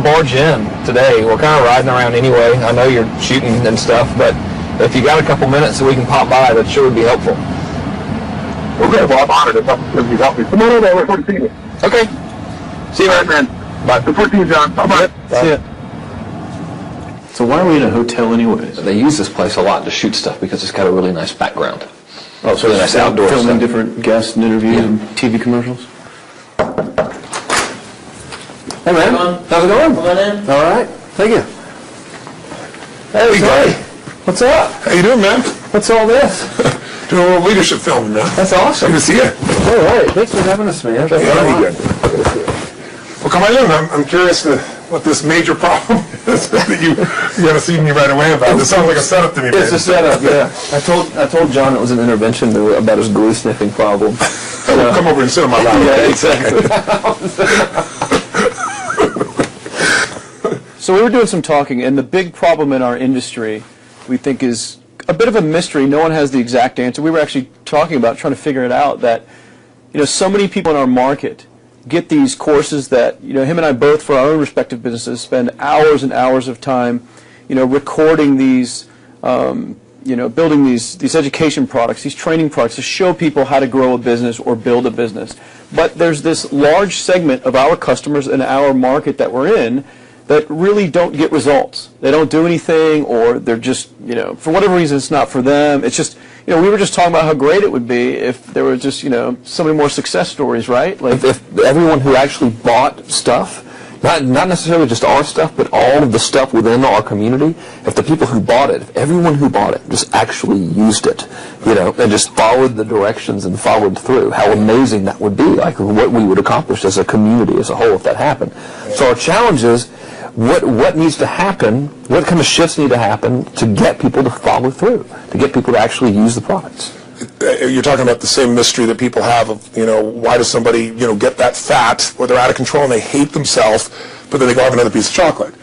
barge in today. We're kind of riding around anyway. I know you're shooting and stuff, but if you got a couple minutes that we can pop by, that sure would be helpful. Okay, well, I'm honored if you help me. Come on over. I look forward to seeing you. Okay. See you, All right, man. Bye. Look forward to you, John. Bye-bye. See ya. So why are we in a hotel anyways? They use this place a lot to shoot stuff because it's got a really nice background. Oh, it's really nice outdoor Filming stuff. different guests and interviews and TV commercials? Hey man, how's it going? Come on in. All right, thank you. Hey, Tony. what's up? How you doing, man? What's all this? Doing a little leadership filming, man. That's awesome. Good to see you. All right, thanks for having us, man. Yeah, you good. Well, come on in. I'm curious to what this major problem is that you haven't seen me right away about. This sounds like a setup to me, man. It's a setup, yeah. I told John it was an intervention about his glue sniffing problem. Come over and sit on my lap. Yeah, exactly. So we were doing some talking, and the big problem in our industry, we think, is a bit of a mystery. No one has the exact answer. We were actually talking about trying to figure it out, that so many people in our market get these courses that him and I both, for our own respective businesses, spend hours and hours of time recording these building these education products, these training products to show people how to grow a business or build a business. But there's this large segment of our customers in our market that we're in that really don't get results. They don't do anything, or they're just, for whatever reason, it's not for them. It's just, we were just talking about how great it would be if there were just, so many more success stories, right? Like if everyone who actually bought stuff, not necessarily just our stuff, but all of the stuff within our community, if the people who bought it, if everyone who bought it just actually used it, and just followed the directions and followed through, how amazing that would be, like what we would accomplish as a community as a whole if that happened. So our challenge is, what needs to happen, what kind of shifts need to happen to get people to follow through, to get people to actually use the products? You're talking about the same mystery that people have of, why does somebody, get that fat, or they're out of control and they hate themselves, but then they go have another piece of chocolate?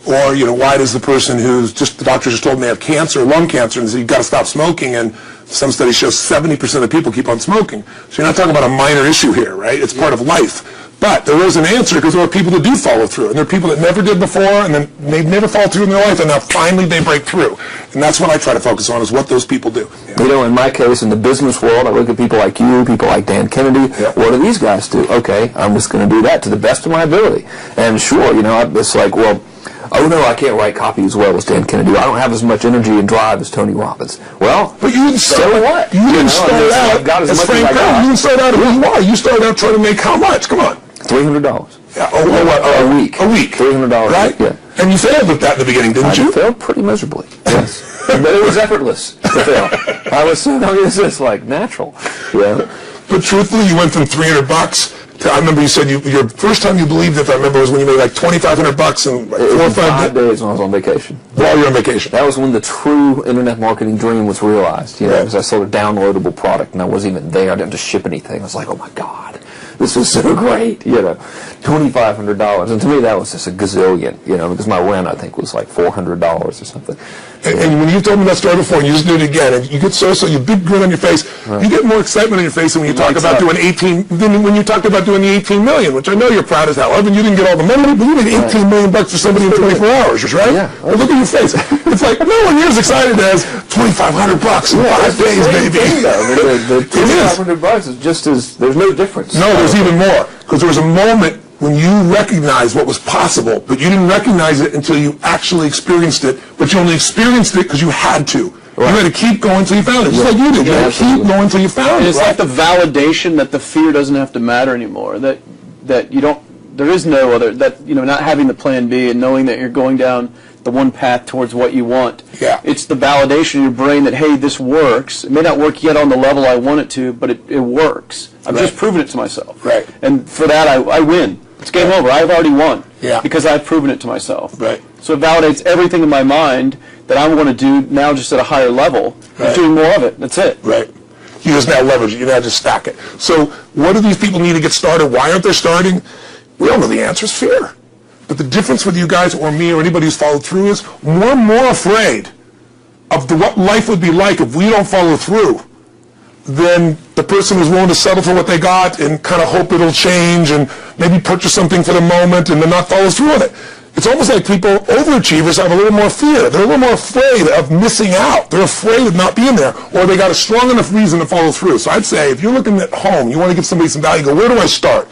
Or, why does the person the doctor just told them they have cancer, lung cancer, and said, you've got to stop smoking, and some studies show 70% of people keep on smoking. So you're not talking about a minor issue here, right? It's part of life. But there is an answer, because there are people that do follow through, and there are people that never did before, and then they never follow through in their life, and now finally they break through. And that's what I try to focus on, is what those people do. In my case, in the business world, I look at people like you, people like Dan Kennedy. Yep. What do these guys do? Okay, I'm just going to do that to the best of my ability. And sure, it's like, well, oh no, I can't write copy as well as Dan Kennedy. I don't have as much energy and drive as Tony Robbins. Well, but you didn't start, so what? You didn't start out I've got as much Frank as I got. You didn't start out who you are. You started out trying to make how much? Come on. $300. Yeah, a week. A week. $300 right? a week, yeah. And you failed with that in the beginning, didn't you? I failed pretty miserably, yes. But it was effortless to fail. I was so, it's just like natural. Yeah. But truthfully, you went from $300 to, I remember you said your first time you believed, if I remember, was when you made like $2,500 in like 4 or 5 days when I was on vacation. While you were on vacation. That was when the true internet marketing dream was realized, Right. because I sold a downloadable product and I wasn't even there. I didn't have to ship anything. I was like, oh my God, this is so great, $2,500. And to me, that was just a gazillion, because my rent, I think, was like $400 or something. And when you told me that story before, and you just did it again, and you get so you big grin on your face, you get more excitement on your face than when you talk about doing 18, than when you talked about doing the 18 million, which I know you're proud as hell of, and you didn't get all the money, but you made 18 million bucks for somebody in 24 hours, right? Yeah. But look at your face. It's like, no one here is excited as $2,500 in 5 days, baby. The $2,500 is just as, there's no difference. No, there's even more, because there was a moment when you recognized what was possible, but you didn't recognize it until you actually experienced it, but you only experienced it because you had to. Right. You had to keep going until you found it, just like you did. You had to keep going until you found it. It's like the validation that the fear doesn't have to matter anymore, that you don't, there is no other, that, not having the plan B and knowing that you're going down the one path towards what you want. Yeah. It's the validation in your brain that, hey, this works. It may not work yet on the level I want it to, but it works. I've just proven it to myself. Right. And for that, I win. It's game over. I've already won. Yeah. Because I've proven it to myself. Right. So it validates everything in my mind that I want to do now just at a higher level. Right. And doing more of it. That's it. Right. You just now leverage it. You now just stack it. So what do these people need to get started? Why aren't they starting? We all know the answer is fear. But the difference with you guys or me or anybody who's followed through is we're more afraid of what life would be like if we don't follow through than the person who's willing to settle for what they got and kind of hope it'll change and maybe purchase something for the moment and then not follow through on it. It's almost like people, overachievers, have a little more fear. They're a little more afraid of missing out. They're afraid of not being there, or they got a strong enough reason to follow through. So I'd say if you're looking at home, you want to give somebody some value, go, where do I start?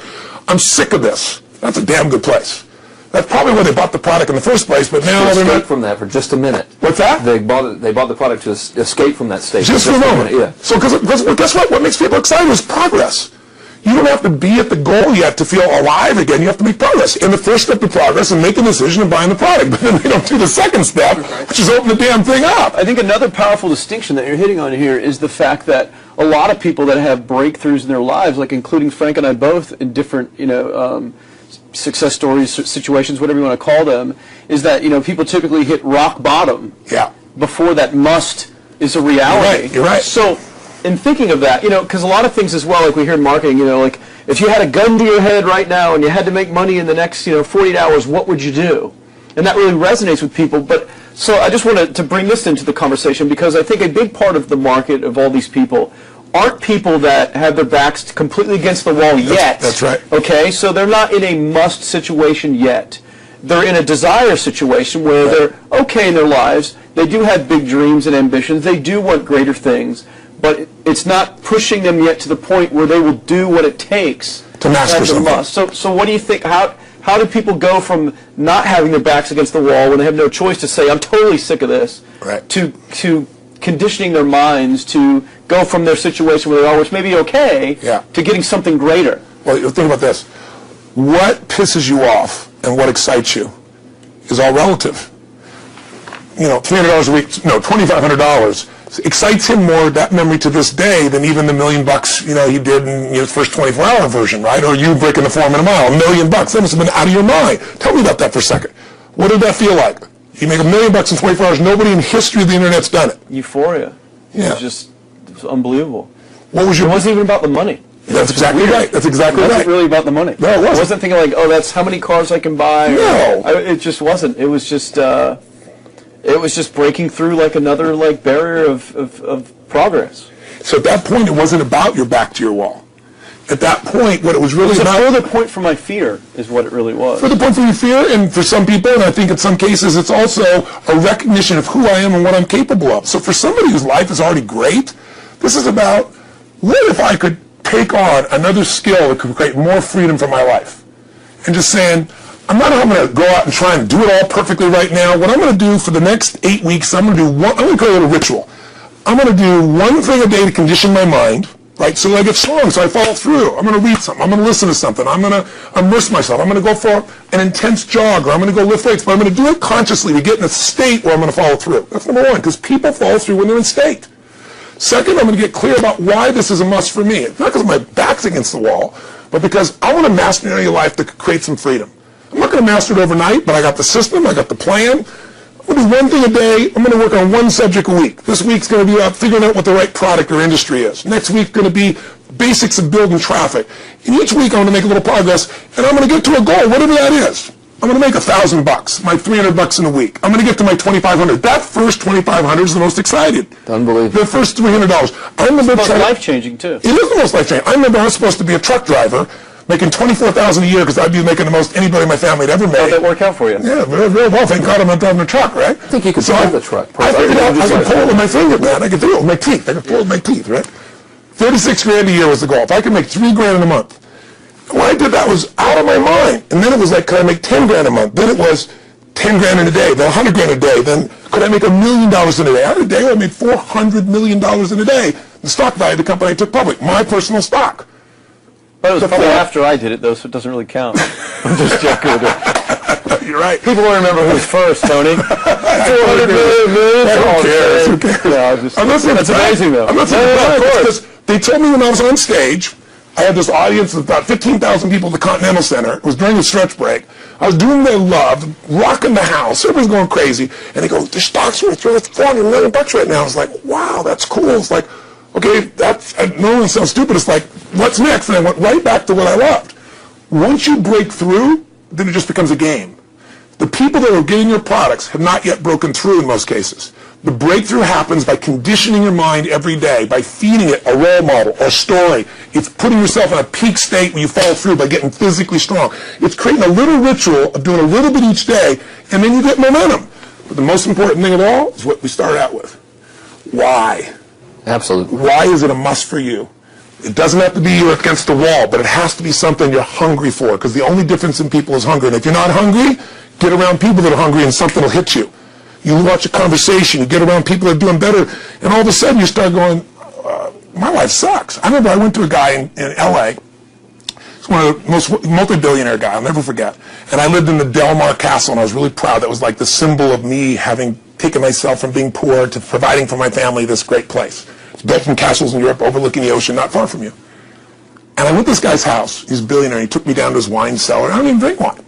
I'm sick of this. That's a damn good place. That's probably where they bought the product in the first place, but now they're escape not. from that for just a minute. What's that? They bought the product to escape from that state. Just for a moment. Yeah. So, because guess what? What makes people excited is progress. You don't have to be at the goal yet to feel alive again. You have to make progress. And the first step to progress is make a decision and buying the product. But then they don't do the second step, which is open the damn thing up. I think another powerful distinction that you're hitting on here is the fact that a lot of people that have breakthroughs in their lives, like including Frank and I both in different, success stories, situations, whatever you want to call them, is that, people typically hit rock bottom before that must is a reality. You're right. So in thinking of that, because a lot of things as well, like we hear in marketing, like if you had a gun to your head right now and you had to make money in the next, 48 hours, what would you do? And that really resonates with people. But so I just wanted to bring this into the conversation because I think a big part of the market of all these people aren't people that have their backs completely against the wall yet. That's right. Okay, so they're not in a must situation yet. They're in a desire situation where they're okay in their lives. They do have big dreams and ambitions. They do want greater things, but it's not pushing them yet to the point where they will do what it takes to master have the something. must. So what do you think? How do people go from not having their backs against the wall when they have no choice to say, I'm totally sick of this, to conditioning their minds to go from their situation where they are, which may be okay, to getting something greater? Well, think about this. What pisses you off and what excites you is all relative. $300 a week, no, $2,500 excites him more, that memory to this day, than even the $1 million, he did in his first 24-hour version, right? Or you breaking the 4 minute mile, $1 million. That must have been out of your mind. Tell me about that for a second. What did that feel like? You make $1 million in 24 hours. Nobody in history of the internet's done it. Euphoria. Yeah. It was unbelievable. What was your? It wasn't even about the money. That's exactly right. That's exactly right. It right. wasn't really about the money. No, it wasn't. I wasn't thinking like, that's how many cars I can buy. No. It just wasn't. It was just breaking through like another barrier of progress. So at that point, it wasn't about your back to your wall. At that point, what it was really about... It was a further point for my fear, is what it really was. Further point for your fear, and for some people, and I think in some cases, it's also a recognition of who I am and what I'm capable of. So for somebody whose life is already great, this is about, what if I could take on another skill that could create more freedom for my life? And just saying, I'm not going to go out and try and do it all perfectly right now. What I'm going to do for the next 8 weeks, I'm going to create a ritual. I'm going to do one thing a day to condition my mind, right? So I get strong, so I follow through. I'm going to read something. I'm going to listen to something. I'm going to immerse myself. I'm going to go for an intense jog, or I'm going to go lift weights, but I'm going to do it consciously to get in a state where I'm going to follow through. That's number one, because people follow through when they're in state. Second, I'm going to get clear about why this is a must for me. It's not because my back's against the wall, but because I want to master an area of life that could create some freedom. I'm not going to master it overnight, but I got the system, I got the plan. I'm going to do one thing a day. I'm going to work on one subject a week. This week's going to be about figuring out what the right product or industry is. Next week's going to be basics of building traffic. And each week I'm going to make a little progress, and I'm going to get to a goal, whatever that is. I'm going to make $1,000, my $300 in a week. I'm going to get to my $2,500. That first $2,500 is the most excited. Unbelievable. The first $300. I remember It's life-changing, too. It is the most life-changing. I remember I was supposed to be a truck driver, making $24,000 a year because I'd be making the most anybody in my family had ever made. How'd that work out for you? Yeah, very, very well. Thank God I'm not driving a truck, right? I think you could drive the truck. I figured out I could pull it with my finger, man. I could do it with my teeth. I could pull it with my teeth, right? 36 grand a year was the goal. If I could make $3 grand in a month. When I did that, was out of my mind. And then it was like, could I make 10 grand a month? Then it was 10 grand in a day, then 100 grand a day. Then could I make $1 million in a day? I had a day where I made $400 million in a day. The stock value of the company I took public, my personal stock. But it was probably after I did it, though, so it doesn't really count. I'm just joking with it. You're right. People will remember who's first, Tony. 400 million. Who cares? Who cares? No, I'm not saying that's amazing, though. I'm not saying because they told me when I was on stage, I had this audience of about 15,000 people at the Continental Center. It was during the stretch break. I was doing what I loved, rocking the house. Everyone's going crazy. And they go, the stock's worth $400 million right now. I was like, wow, that's cool. It's like, okay, that's, no one sounds stupid. It's like, what's next? And I went right back to what I loved. Once you break through, then it just becomes a game. The people that are getting your products have not yet broken through in most cases. The breakthrough happens by conditioning your mind every day, by feeding it a role model or a story. It's putting yourself in a peak state where you follow through by getting physically strong. It's creating a little ritual of doing a little bit each day, and then you get momentum. But the most important thing of all is what we started out with. Why? Absolutely. Why is it a must for you? It doesn't have to be you're against the wall, but it has to be something you're hungry for, because the only difference in people is hunger. And if you're not hungry, get around people that are hungry and something will hit you. You watch a conversation, you get around people that are doing better, and all of a sudden you start going, my life sucks. I remember I went to a guy in L.A., he's one of the most multi-billionaire guy, I'll never forget, and I lived in the Del Mar Castle, and I was really proud. That was like the symbol of me having taken myself from being poor to providing for my family this great place. It's built from castles in Europe overlooking the ocean, not far from you. And I went to this guy's house, he's a billionaire, he took me down to his wine cellar. I don't even drink wine.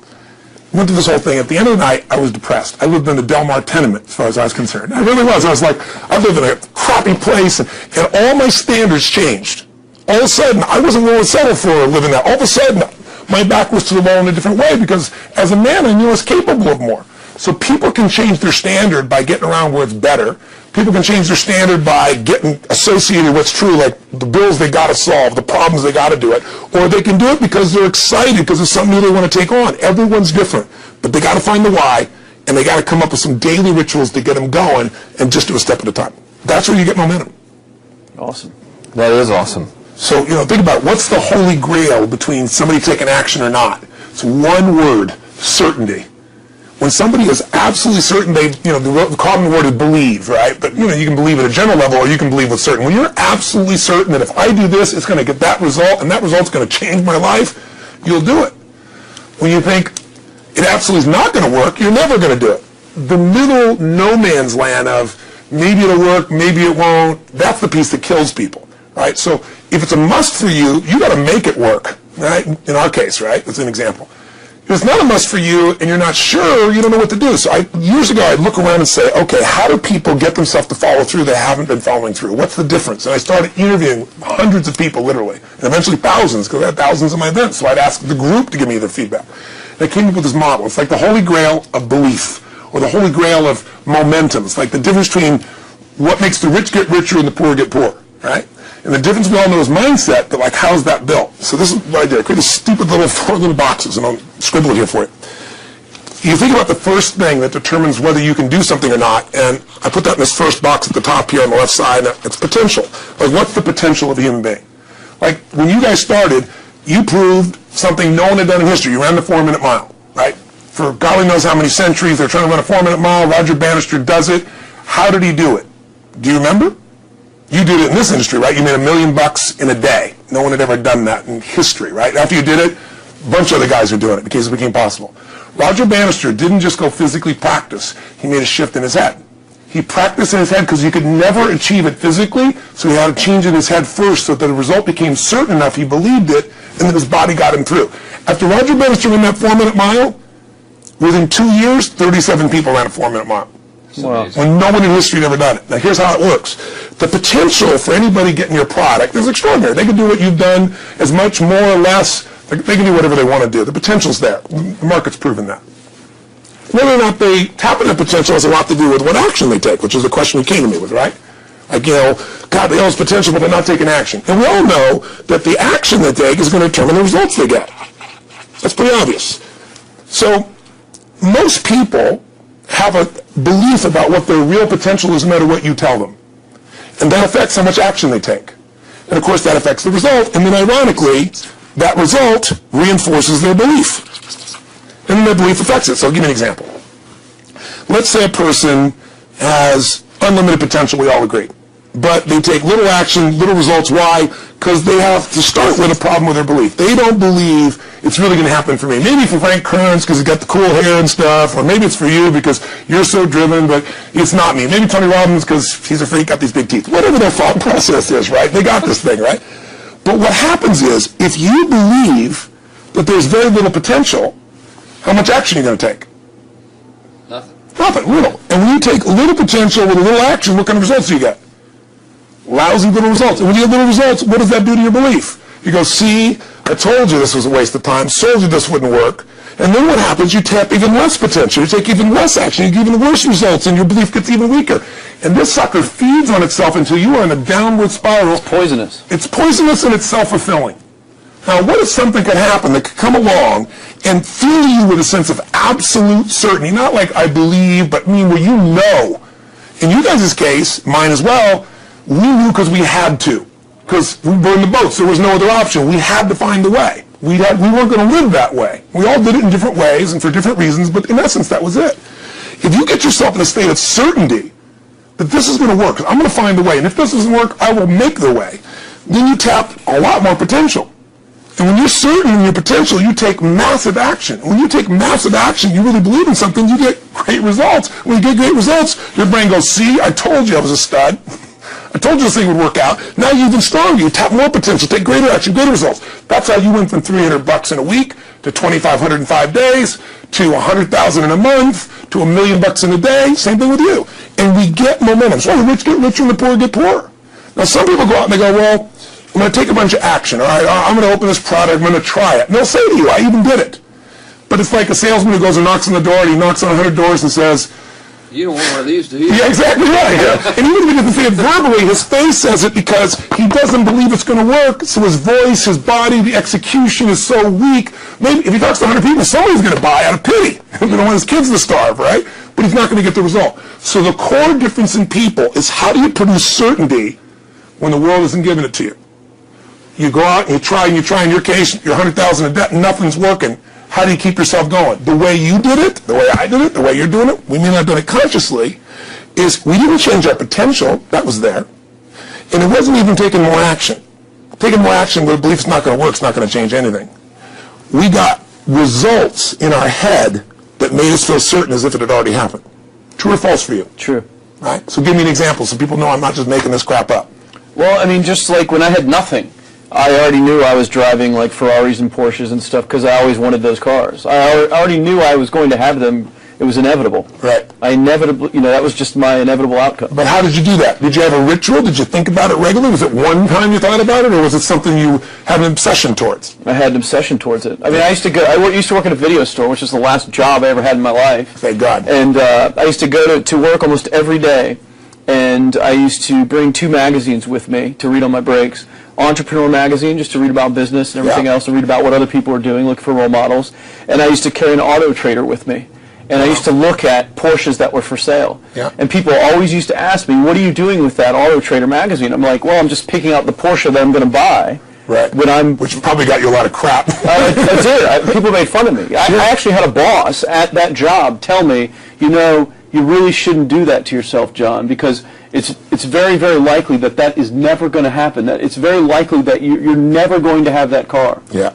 Went through this whole thing. At the end of the night, I was depressed. I lived in the Del Mar tenement, as far as I was concerned. I really was. I was like, I lived in a crappy place, and all my standards changed. All of a sudden, I wasn't willing to settle for living there. All of a sudden, my back was to the wall in a different way, because as a man, I knew I was capable of more. So people can change their standard by getting around where it's better. People can change their standard by getting associated with what's true, like the bills they got to solve, the problems they got to do it. Or they can do it because they're excited, because it's something new they want to take on. Everyone's different. But they got to find the why, and they got to come up with some daily rituals to get them going, and just do a step at a time. That's where you get momentum. Awesome. That is awesome. So, think about what's the holy grail between somebody taking action or not. It's one word: certainty. When somebody is absolutely certain, the common word is believe, right? But, you can believe at a general level, or you can believe with certain. When you're absolutely certain that if I do this, it's going to get that result, and that result's going to change my life, you'll do it. When you think it absolutely is not going to work, you're never going to do it. The middle no man's land of maybe it'll work, maybe it won't, that's the piece that kills people, right? So if it's a must for you, you got to make it work, right? In our case, right? That's an example. If it's not a must for you and you're not sure, you don't know what to do. So years ago, I'd look around and say, okay, how do people get themselves to follow through that haven't been following through? What's the difference? And I started interviewing hundreds of people, literally, and eventually thousands, because I had thousands of my events. So I'd ask the group to give me their feedback. And I came up with this model. It's like the holy grail of belief, or the holy grail of momentum. It's like the difference between what makes the rich get richer and the poor get poor, right? And the difference we all know is mindset, but like, how's that built? So this is what I did. I created stupid four little boxes, and I'll scribble it here for you. You think about the first thing that determines whether you can do something or not, and I put that in this first box at the top here on the left side, and it's potential. Like, what's the potential of a human being? Like, when you guys started, you proved something no one had done in history. You ran the 4-minute mile, right? For God only knows how many centuries, they're trying to run a 4-minute mile. Roger Bannister does it. How did he do it? Do you remember? You did it in this industry, right? You made $1 million in a day. No one had ever done that in history, right? After you did it, a bunch of other guys were doing it because it became possible. Roger Bannister didn't just go physically practice. He made a shift in his head. He practiced in his head because he could never achieve it physically, so he had to change in his head first so that the result became certain enough he believed it, and then his body got him through. After Roger Bannister ran that 4-minute mile, within 2 years, 37 people ran a 4-minute mile. Wow. When no one in history had ever done it. Now here's how it works. The potential for anybody getting your product is extraordinary. They can do what you've done as much, more or less. They can do whatever they want to do. The potential's there. The market's proven that. Whether or not they tap into potential has a lot to do with what action they take, which is the question you came to me with, right? Like, God, they all have potential, but they're not taking action. And we all know that the action they take is going to determine the results they get. That's pretty obvious. So most people have a belief about what their real potential is no matter what you tell them. And that affects how much action they take. And of course that affects the result, and then ironically, that result reinforces their belief. And then their belief affects it. So I'll give you an example. Let's say a person has unlimited potential, we all agree. But they take little action, little results. Why? Because they have to start with a problem with their belief. They don't believe it's really going to happen for me. Maybe for Frank Kearns because he's got the cool hair and stuff, or maybe it's for you because you're so driven, but it's not me. Maybe Tony Robbins because he's a freak, got these big teeth. Whatever their thought process is, right? They got this thing, right? But what happens is, if you believe that there's very little potential, how much action are you going to take? Nothing, little. And when you take little potential with a little action, what kind of results do you get? Lousy little results. And when you get little results, what does that do to your belief? You go, see, I told you this was a waste of time, told you this wouldn't work. And then what happens? You tap even less potential. You take even less action. You get even worse results, and your belief gets even weaker. And this sucker feeds on itself until you are in a downward spiral. It's poisonous. It's poisonous and it's self-fulfilling. Now, what if something could happen that could come along and fill you with a sense of absolute certainty? Not like I believe, but where you know. In you guys' case, mine as well, we knew because we had to. Because we burned the boats. There was no other option. We had to find a way. We weren't going to live that way. We all did it in different ways and for different reasons, but in essence, that was it. If you get yourself in a state of certainty that this is going to work, I'm going to find a way, and if this doesn't work, I will make the way, then you tap a lot more potential. And when you're certain in your potential, you take massive action. When you take massive action, you really believe in something, you get great results. When you get great results, your brain goes, see, I told you I was a stud. I told you this thing would work out. Now you're even stronger. You tap more potential, take greater action, greater results. That's how you went from $300 in a week to $2,500 in 5 days to $100,000 in a month to $1 million in a day. Same thing with you. And we get momentum. So the rich get richer and the poor get poorer. Now some people go out and they go, well, I'm going to take a bunch of action. All right, I'm going to open this product. I'm going to try it. And they'll say to you, I even did it. But it's like a salesman who goes and knocks on the door, and he knocks on 100 doors and says, you don't want one of these, do you? yeah, exactly right. Yeah. And even if he doesn't say it verbally, his face says it because he doesn't believe it's going to work. So his voice, his body, the execution is so weak. Maybe if he talks to 100 people, somebody's going to buy out of pity. He don't want his kids to starve, right? But he's not going to get the result. So the core difference in people is how do you produce certainty when the world isn't giving it to you? You go out and you try, in your case, you're $100,000 in debt and nothing's working. How do you keep yourself going? The way you did it, the way I did it, the way you're doing it, we may not have done it consciously, is we didn't change our potential, that was there, and it wasn't even taking more action. Taking more action with a belief it's not going to work, it's not going to change anything. We got results in our head that made us feel certain as if it had already happened. True or false for you? True. Right? So give me an example so people know I'm not just making this crap up. Well, I mean, just like when I had nothing, I already knew I was driving like Ferraris and Porsches and stuff because I always wanted those cars. I already knew I was going to have them. It was inevitable. Right. I inevitably, that was just my inevitable outcome. But how did you do that? Did you have a ritual? Did you think about it regularly? Was it one time you thought about it, or was it something you had an obsession towards? I had an obsession towards it. I mean, I used to work at a video store, which is the last job I ever had in my life. Thank God. And I used to go to work almost every day, and I used to bring 2 magazines with me to read on my breaks. Entrepreneur magazine, just to read about business and everything else, and read about what other people are doing, look for role models. And I used to carry an auto trader with me. And I used to look at Porsches that were for sale. Yeah. And people always used to ask me, what are you doing with that Auto Trader magazine? I'm like, well, I'm just picking out the Porsche that I'm going to buy. Right. Which probably got you a lot of crap. That's it. People made fun of me. I actually had a boss at that job tell me, you really shouldn't do that to yourself, John, because it's very, very likely that is never going to happen. That it's very likely that you're never going to have that car. Yeah.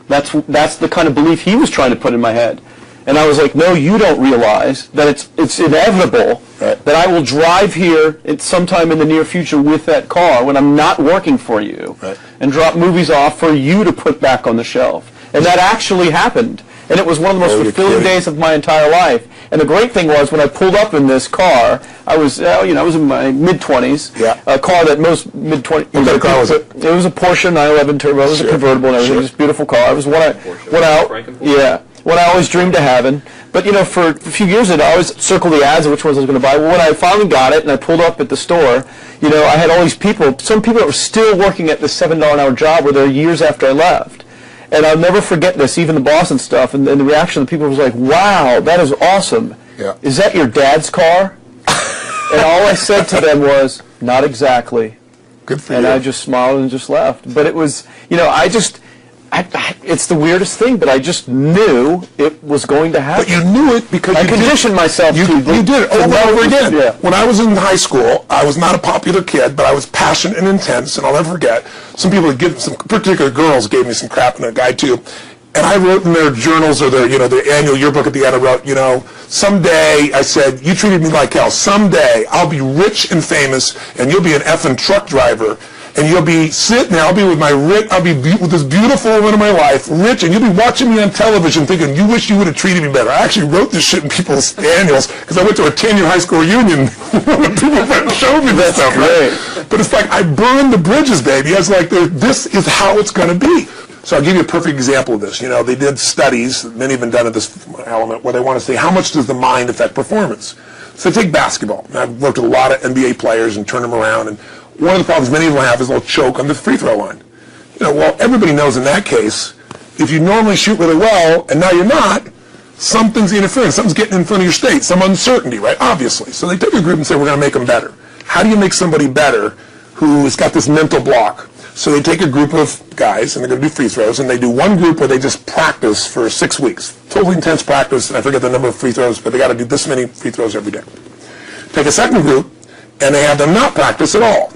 That's the kind of belief he was trying to put in my head. And I was like, no, you don't realize that it's inevitable that I will drive here sometime in the near future with that car when I'm not working for you and drop movies off for you to put back on the shelf. And that actually happened. And it was one of the most fulfilling days of my entire life. And the great thing was when I pulled up in this car, I was in my mid-20s. Yeah. A car that most mid-20s. What kind of car was it? It was a Porsche 911 Turbo. It was a convertible and everything. It was a beautiful car. It was what I always dreamed of having. But, for a few years I always circled the ads of which ones I was going to buy. Well, when I finally got it and I pulled up at the store, I had all these people, some people that were still working at this $7 an hour job were there years after I left. And I'll never forget this, even the boss and stuff, and the reaction of the people was like, wow, that is awesome. Yeah. Is that your dad's car? And all I said to them was, not exactly. Good for you. And I just smiled and just left. But it was, it's the weirdest thing, but I just knew it was going to happen. But you knew it because I conditioned myself to you did it over and over again. Yeah. When I was in high school, I was not a popular kid, but I was passionate and intense, and I'll never forget, some particular girls gave me some crap, and a guy too, and I wrote in their journals or their annual yearbook at the end, I wrote, someday, I said, you treated me like hell. Someday, I'll be rich and famous, and you'll be an effing truck driver. And you'll be sitting there, I'll be with with this beautiful woman of my life, rich, and you'll be watching me on television thinking, you wish you would have treated me better. I actually wrote this shit in people's annuals because I went to a 10-year high school reunion. People showed me this stuff, right? But it's like, I burned the bridges, baby. I was like, this is how it's going to be. So I'll give you a perfect example of this. You know, they did studies, many have been done at this element, where they want to say, how much does the mind affect performance? So take basketball. And I've worked with a lot of NBA players and turned them around, and one of the problems many of them have is they'll choke on the free throw line. You know, well, everybody knows in that case, if you normally shoot really well and now you're not, something's interfering, something's getting in front of your state, some uncertainty, right? Obviously. So they take a group and say, we're going to make them better. How do you make somebody better who's got this mental block? So they take a group of guys and they're going to do free throws, and they do one group where they just practice for 6 weeks. Totally intense practice, and I forget the number of free throws, but they got to do this many free throws every day. Take a second group, and they have them not practice at all.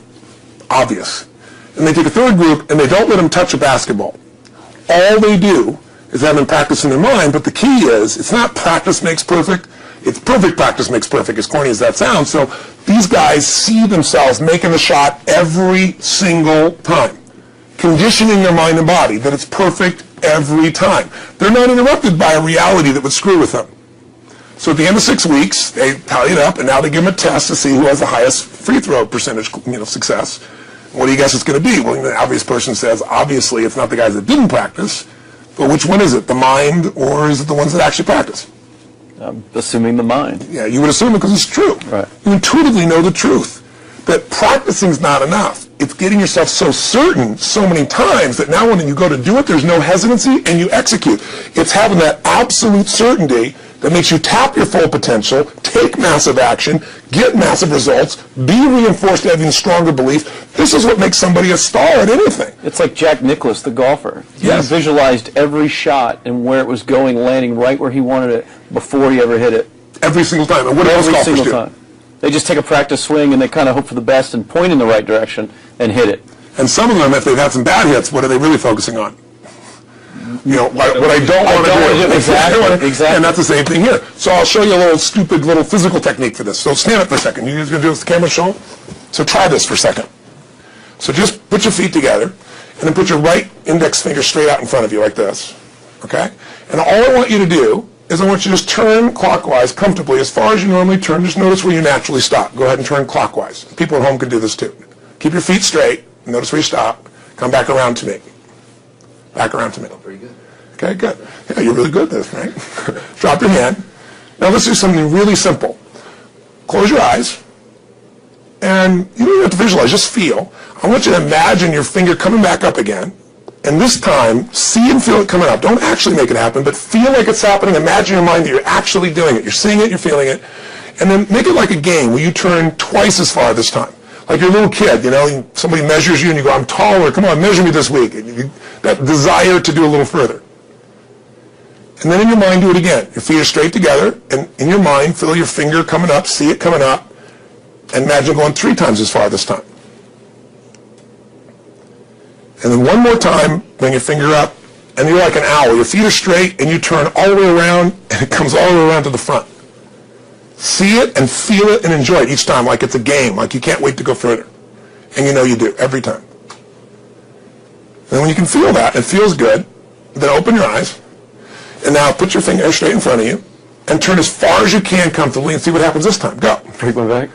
Obvious. And they take a third group and they don't let them touch a basketball. All they do is have them practice in their mind, but the key is, it's not practice makes perfect, it's perfect practice makes perfect, as corny as that sounds. So these guys see themselves making the shot every single time, conditioning their mind and body that it's perfect every time. They're not interrupted by a reality that would screw with them. So at the end of 6 weeks, they tally it up, and now they give them a test to see who has the highest free throw percentage, success. What do you guess it's going to be? Well, the obvious person says, obviously, it's not the guys that didn't practice, but which one is it? The mind, or is it the ones that actually practice? I'm assuming the mind. Yeah, you would assume it because it's true. Right. You intuitively know the truth. That practicing's not enough. It's getting yourself so certain so many times that now when you go to do it, there's no hesitancy, and you execute. It's having that absolute certainty that makes you tap your full potential, take massive action, get massive results, be reinforced having stronger belief. This is what makes somebody a star at anything. It's like Jack Nicklaus, the golfer. Yes. He visualized every shot and where it was going, landing right where he wanted it before he ever hit it. Every single time. And what else golfers Every do? single time. They just take a practice swing and they kind of hope for the best and point in the right direction and hit it. And some of them, if they've had some bad hits, what are they really focusing on? You know, what I don't want to do. Exactly. And that's the same thing here. So I'll show you a little stupid little physical technique for this. So stand up for a second. You guys going to do this with the camera show? So try this for a second. So just put your feet together, and then put your right index finger straight out in front of you like this. Okay? And all I want you to do is I want you to just turn clockwise comfortably as far as you normally turn. Just notice where you naturally stop. Go ahead and turn clockwise. People at home can do this too. Keep your feet straight. Notice where you stop. Come back around to me. Back around to me. Pretty good. Okay, good. Yeah, you're really good at this, right? Drop your hand. Now let's do something really simple. Close your eyes. And you don't even have to visualize, just feel. I want you to imagine your finger coming back up again. And this time, see and feel it coming up. Don't actually make it happen, but feel like it's happening. Imagine in your mind that you're actually doing it. You're seeing it, you're feeling it. And then make it like a game where you turn twice as far this time. Like you're a little kid, you know, somebody measures you and you go, I'm taller, come on, measure me this week. And that desire to do a little further. And then in your mind, do it again. Your feet are straight together, and in your mind, feel your finger coming up, see it coming up, and imagine going 3 times as far this time. And then one more time, bring your finger up, and you're like an owl. Your feet are straight, and you turn all the way around, and it comes all the way around to the front. See it and feel it and enjoy it each time like it's a game, like you can't wait to go further. And you know you do, every time. And when you can feel that, it feels good, then open your eyes, and now put your finger straight in front of you, and turn as far as you can comfortably and see what happens this time. Go. Take one back.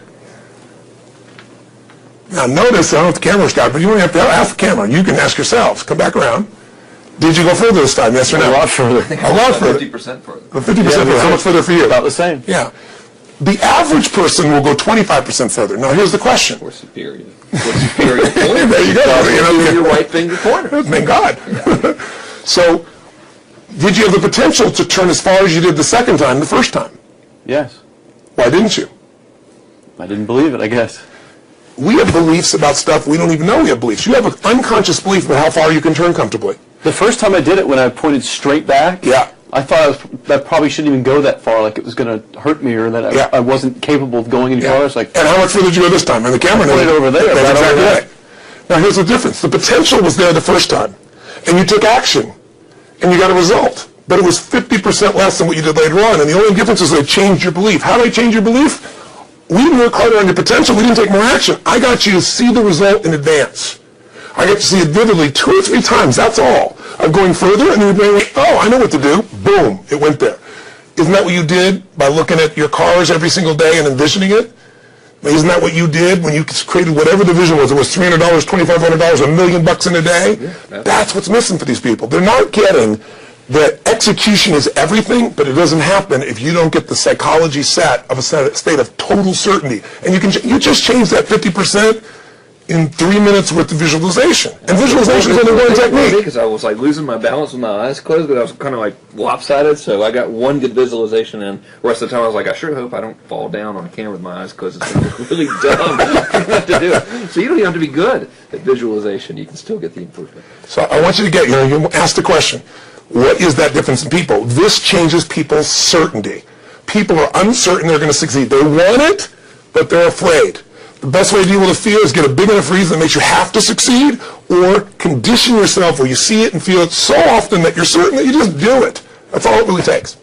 Now notice, I don't know if the camera's got it, but you don't have to ask the camera. You can ask yourselves. Come back around. Did you go further this time, yes or no? A lot further. A lot further. 50% further. 50% further. How much further for you? About the same. Yeah. The average person will go 25% further. Now here's the question. Or superior. Or superior pointer. There you go. Your right finger pointer. Thank God. Yeah. So, did you have the potential to turn as far as you did the second time, the first time? Yes. Why didn't you? I didn't believe it, I guess. We have beliefs about stuff we don't even know we have beliefs. You have an unconscious belief about how far you can turn comfortably. The first time I did it, when I pointed straight back, Yeah. I thought that probably shouldn't even go that far, like it was going to hurt me or that I wasn't capable of going any farther. It's like, And how much further did you go this time? And the camera knows. Put it over there, That's right exactly over there. right. Now here's the difference. The potential was there the first time, and you took action, and you got a result. But it was 50% less than what you did later on, and the only difference is they changed your belief. How did I change your belief? We didn't work harder on your potential. We didn't take more action. I got you to see the result in advance. I get to see it vividly 2 or 3 times, that's all. I'm going further, and then your brain went, oh, I know what to do. Boom, it went there. Isn't that what you did by looking at your cars every single day and envisioning it? Isn't that what you did when you created whatever the vision was? It was $300, $2,500, $1 million in a day? Yeah, that's what's missing for these people. They're not getting that execution is everything, but it doesn't happen if you don't get the psychology set of a state of total certainty. And you just change that 50% in 3 minutes worth of visualization. And visualization is only one technique. Because I was like losing my balance with my eyes closed, but I was kind of like lopsided, so I got one good visualization in. The rest of the time I was like, I sure hope I don't fall down on camera with my eyes closed. It's gonna be really dumb not to do it. So you don't even have to be good at visualization. You can still get the improvement. So I want you to get, you ask the question, what is that difference in people? This changes people's certainty. People are uncertain they're going to succeed. They want it, but they're afraid. The best way to deal with a fear is get a big enough reason that makes you have to succeed, or condition yourself where you see it and feel it so often that you're certain that you just do it. That's all it really takes.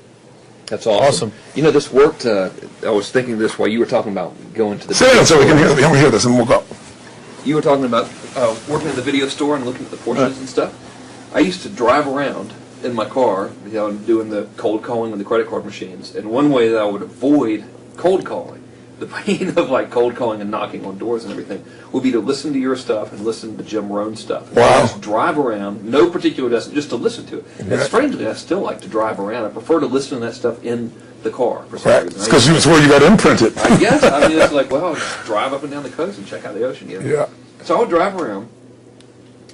That's awesome. You know, this worked, I was thinking this while you were talking about going to the... Sit down so we can hear this and we'll go. You were talking about working in the video store and looking at the Porsches and stuff. I used to drive around in my car, doing the cold calling with the credit card machines. And one way that I would avoid cold calling, the pain of like cold calling and knocking on doors and everything, would be to listen to your stuff and listen to Jim Rohn's stuff. Wow. Just drive around, no particular destination, just to listen to it. Yeah. And strangely, I still like to drive around. I prefer to listen to that stuff in the car for some reason. It's because it's where you got imprinted. I guess. I mean, it's like, well, I'll just drive up and down the coast and check out the ocean. You know? Yeah. So I would drive around,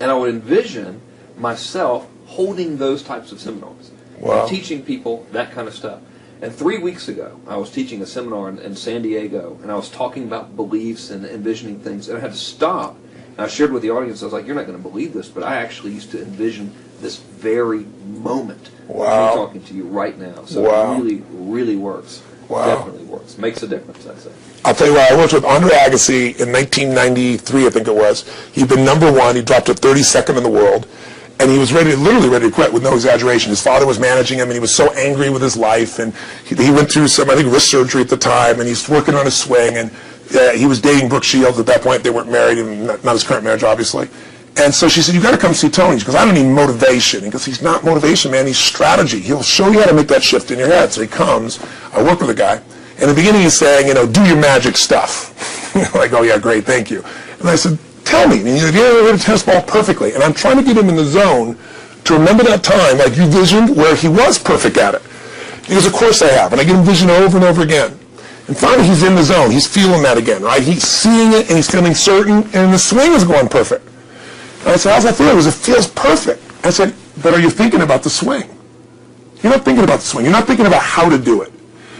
and I would envision myself holding those types of seminars, and teaching people that kind of stuff. And 3 weeks ago, I was teaching a seminar in San Diego, and I was talking about beliefs and envisioning things, and I had to stop. And I shared with the audience, I was like, you're not going to believe this, but I actually used to envision this very moment. Wow. Me talking to you right now. So it really, really works. Wow. Definitely works. Makes a difference, I'd say. I'll tell you what, I worked with Andre Agassi in 1993, I think it was. He'd been #1. He dropped to 32nd in the world. And he was literally ready to quit with no exaggeration. His father was managing him, and he was so angry with his life. And he went through some, I think, wrist surgery at the time, and he's working on his swing. And he was dating Brooke Shields at that point. They weren't married, and not his current marriage, obviously. And so she said, you got to come see Tony. She goes, I don't need motivation. He goes, he's not motivation, man. He's strategy. He'll show you how to make that shift in your head. So he comes. I work with a guy. In the beginning, he's saying, do your magic stuff. Like, oh, yeah, great, thank you. And I said, tell me, have you ever hit a tennis ball perfectly? And I'm trying to get him in the zone to remember that time, like you visioned, where he was perfect at it. He goes, of course I have. And I get him vision over and over again. And finally, he's in the zone. He's feeling that again, right? He's seeing it, and he's feeling certain, and the swing is going perfect. And I said, how's that feel? He goes, it feels perfect. I said, but are you thinking about the swing? You're not thinking about the swing. You're not thinking about how to do it.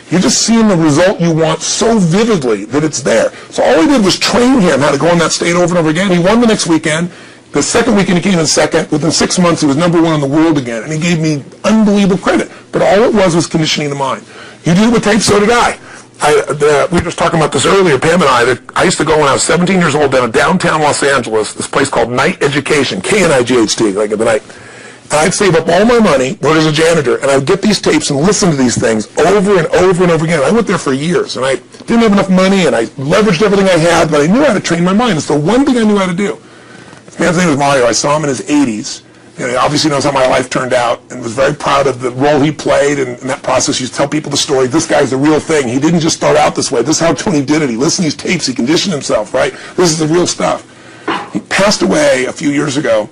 You're just seeing the result you want so vividly that it's there. So all we did was train him how to go in that state over and over again. He won the next weekend. The second weekend he came in second. Within 6 months he was #1 in the world again. And he gave me unbelievable credit. But all it was conditioning the mind. You did it with tape, so did I. We were just talking about this earlier, Pam and I used to go when I was 17 years old down in downtown Los Angeles, this place called Night Education, K-N-I-G-H-T, like at the night. And I'd save up all my money, work as a janitor, and I'd get these tapes and listen to these things over and over and over again. I went there for years, and I didn't have enough money, and I leveraged everything I had, but I knew how to train my mind. It's the one thing I knew how to do. This man's name was Mario. I saw him in his 80s. He obviously knows how my life turned out, and was very proud of the role he played in that process. He used to tell people the story. This guy's the real thing. He didn't just start out this way. This is how Tony did it. He listened to these tapes. He conditioned himself, right? This is the real stuff. He passed away a few years ago.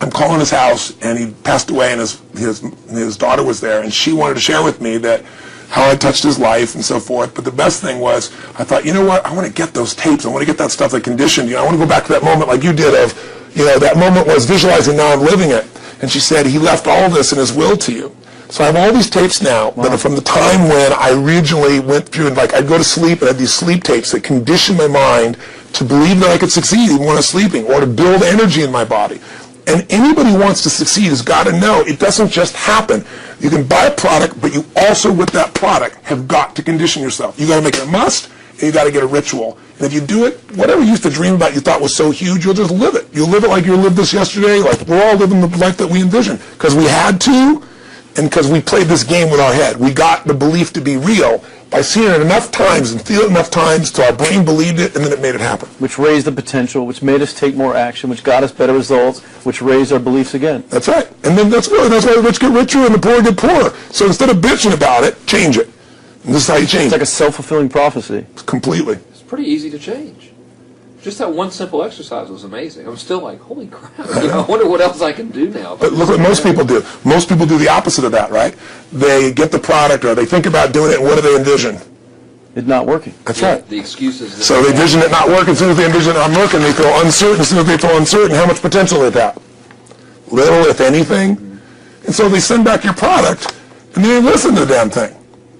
I'm calling his house, and he passed away, and his daughter was there, and she wanted to share with me that how I touched his life and so forth. But the best thing was, I thought, you know what? I want to get those tapes. I want to get that stuff that conditioned. I want to go back to that moment like you did of, that moment was visualizing, now I'm living it. And she said, he left all this in his will to you. So I have all these tapes now that are from the time when I originally went through, and I'd go to sleep and I had these sleep tapes that conditioned my mind to believe that I could succeed even when I was sleeping, or to build energy in my body. And anybody who wants to succeed has got to know it doesn't just happen. You can buy a product, but you also, with that product, have got to condition yourself. You got to make it a must, and you got to get a ritual. And if you do it, whatever you used to dream about you thought was so huge, you'll just live it. You'll live it like you lived this yesterday, like we're all living the life that we envisioned. Because we had to, And because we played this game with our head, we got the belief to be real by seeing it enough times and feeling it enough times till our brain believed it, and then it made it happen. Which raised the potential, which made us take more action, which got us better results, which raised our beliefs again. That's right. And then that's why the rich get richer and the poor get poorer. So instead of bitching about it, change it. And this is how you change It's like it. a self-fulfilling prophecy. Completely. It's pretty easy to change. Just that one simple exercise was amazing. I'm still like, holy crap! I wonder what else I can do now. But look what most people do. Most people do the opposite of that, right? They get the product or they think about doing it, and what do they envision? It's not working. That's right. The excuses. So they envision it not working. As soon as they envision it not working, they feel uncertain. As soon as they feel uncertain, how much potential is that? Little, if anything. And so they send back your product, and they didn't listen to the damn thing.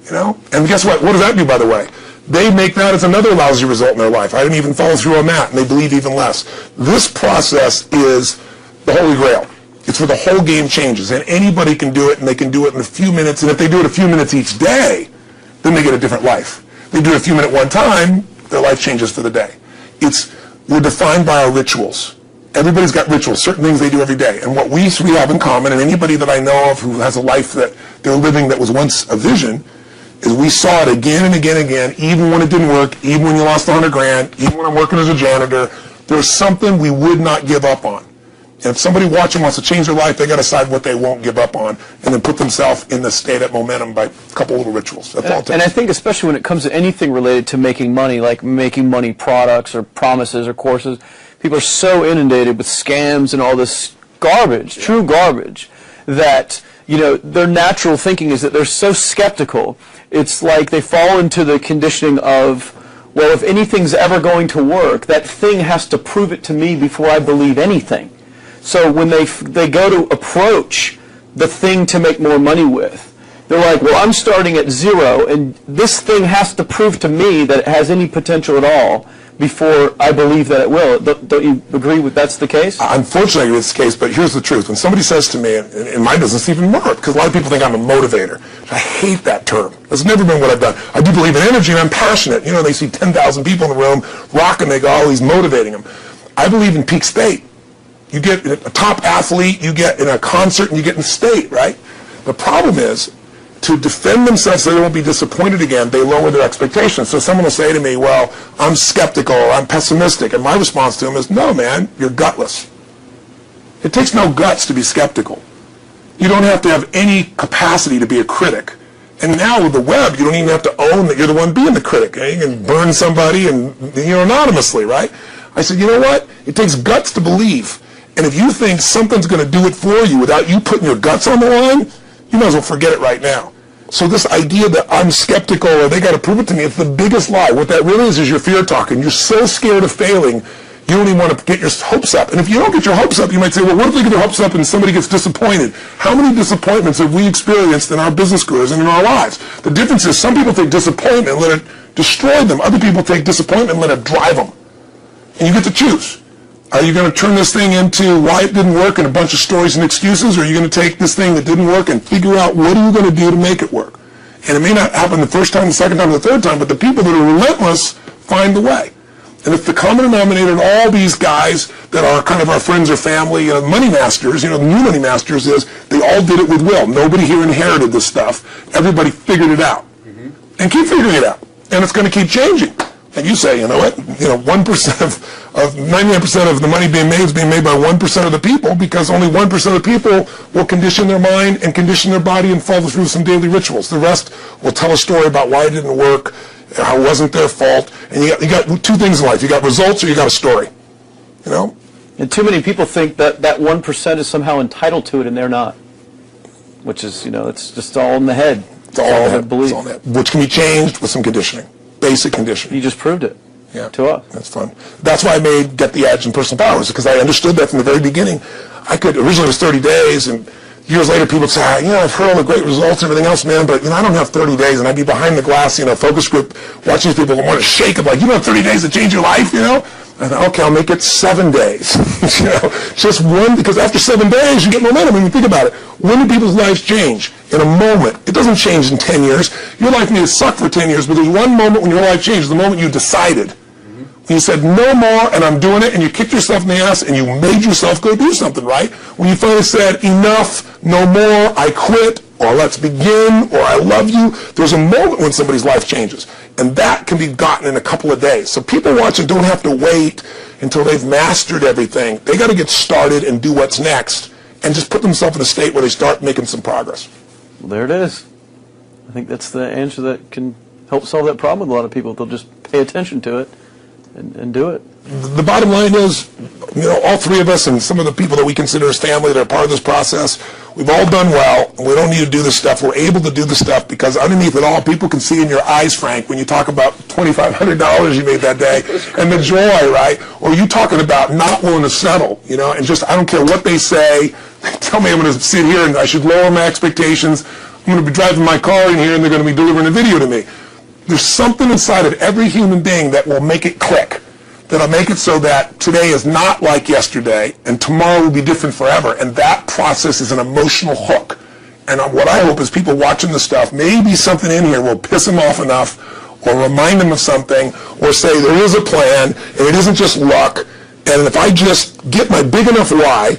You know? And guess what? What does that do, by the way? They make that as another lousy result in their life. I didn't even follow through on that, and they believe even less. This process is the Holy Grail. It's where the whole game changes, and anybody can do it, and they can do it in a few minutes, and if they do it a few minutes each day, then they get a different life. They do it a few minutes one time, their life changes for the day. We're defined by our rituals. Everybody's got rituals, certain things they do every day, and what we have in common, and anybody that I know of who has a life that they're living that was once a vision, is we saw it again and again and again, even when it didn't work, even when you lost 100 grand, even when I'm working as a janitor, there's something we would not give up on. And if somebody watching wants to change their life, they got to decide what they won't give up on, and then put themselves in the state of momentum by a couple little rituals. That's all it takes. And I think especially when it comes to anything related to making money, like making money products or promises or courses, people are so inundated with scams and all this garbage, true garbage, that their natural thinking is that they're so skeptical. It's like they fall into the conditioning of, well, if anything's ever going to work, that thing has to prove it to me before I believe anything. So when they go to approach the thing to make more money with, they're like, well, I'm starting at zero, and this thing has to prove to me that it has any potential at all before I believe that it will. Don't you agree with that's the case? Unfortunately, it's the case, but here's the truth. When somebody says to me, in my business even more, because a lot of people think I'm a motivator. I hate that term. That's never been what I've done. I do believe in energy, and I'm passionate. They see 10,000 people in the room, rocking, they go, oh, he's motivating them. I believe in peak state. You get a top athlete, you get in a concert, and you get in state, right? The problem is, to defend themselves so they won't be disappointed again, they lower their expectations. So someone will say to me, well, I'm skeptical or I'm pessimistic. And my response to them is, no, man, you're gutless. It takes no guts to be skeptical. You don't have to have any capacity to be a critic. And now with the web, you don't even have to own that you're the one being the critic. You can burn somebody and anonymously, right? I said, you know what? It takes guts to believe. And if you think something's going to do it for you without you putting your guts on the line, you might as well forget it right now. So this idea that I'm skeptical or they got to prove it to me, it's the biggest lie. What that really is your fear talking. You're so scared of failing, you don't even want to get your hopes up. And if you don't get your hopes up, you might say, well, what if they get their hopes up and somebody gets disappointed? How many disappointments have we experienced in our business careers and in our lives? The difference is some people take disappointment and let it destroy them. Other people take disappointment and let it drive them. And you get to choose. Are you going to turn this thing into why it didn't work and a bunch of stories and excuses, or are you going to take this thing that didn't work and figure out what are you going to do to make it work? And it may not happen the first time, the second time, the third time, but the people that are relentless find the way. And if the common denominator in all these guys that are kind of our friends or family, money masters, the new money masters is they all did it with will. Nobody here inherited this stuff. Everybody figured it out. And keep figuring it out. And it's going to keep changing. And you say, you know what, 1% of 99% of the money being made is being made by 1% of the people, because only 1% of the people will condition their mind and condition their body and follow through some daily rituals. The rest will tell a story about why it didn't work, how it wasn't their fault. And you got two things in life. You got results or you got a story. And too many people think that 1% is somehow entitled to it, and they're not. Which is, it's just all in the head. It's all in the head. It's all in the head. Which can be changed with some conditioning. Basic conditioning. You just proved it. Yeah. To us. That's fun. That's why I made Get the Edge and Personal Powers, because I understood that from the very beginning. Originally it was 30 days, and years later people would say, I've heard all the great results and everything else, man, but I don't have 30 days, and I'd be behind the glass, focus group, watching these people want to shake them, like, you don't have 30 days to change your life, I thought, okay, I'll make it 7 days. Just one, because after 7 days you get momentum. And you think about it, when do people's lives change? In a moment. It doesn't change in 10 years. Your life may suck for 10 years, but there's one moment when your life changed, the moment you decided. When you said, no more, and I'm doing it, and you kicked yourself in the ass, and you made yourself go do something, right? When you finally said, enough, no more, I quit, or let's begin, or I love you. There's a moment when somebody's life changes, and that can be gotten in a couple of days. So people watching don't have to wait until they've mastered everything. They got to get started and do what's next, and just put themselves in a state where they start making some progress. Well, there it is. I think that's the answer that can help solve that problem with a lot of people. They'll just pay attention to it and do it. The bottom line is, all three of us and some of the people that we consider as family that are part of this process, we've all done well, and we don't need to do this stuff. We're able to do the stuff because underneath it all, people can see in your eyes, Frank, when you talk about $2,500 you made that day and the joy, right? Or you talking about not willing to settle, and just, I don't care what they say. They tell me I'm going to sit here and I should lower my expectations. I'm going to be driving my car in here and they're going to be delivering a video to me. There's something inside of every human being that will make it click. That'll make it so that today is not like yesterday and tomorrow will be different forever. And that process is an emotional hook. And what I hope is people watching the stuff, maybe something in here will piss them off enough or remind them of something or say there is a plan and it isn't just luck. And if I just get my big enough why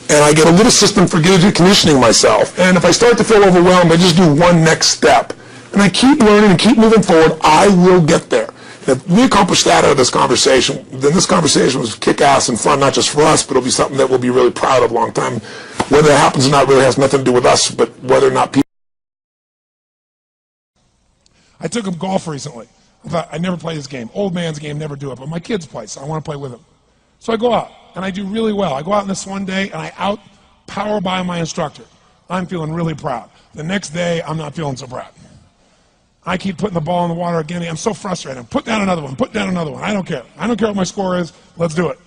and I get a little system for conditioning myself, and if I start to feel overwhelmed, I just do one next step. And I keep learning and keep moving forward, I will get there. If we accomplish that out of this conversation, then this conversation was kick-ass and fun, not just for us, but it'll be something that we'll be really proud of a long time. Whether that happens or not really has nothing to do with us, but whether or not people... I took up golf recently. I thought, I never play this game. Old man's game, never do it. But my kids play, so I want to play with them. So I go out, and I do really well. I go out on this one day, and I out-power by my instructor. I'm feeling really proud. The next day, I'm not feeling so proud. I keep putting the ball in the water again. I'm so frustrated. Put down another one. Put down another one. I don't care. I don't care what my score is. Let's do it.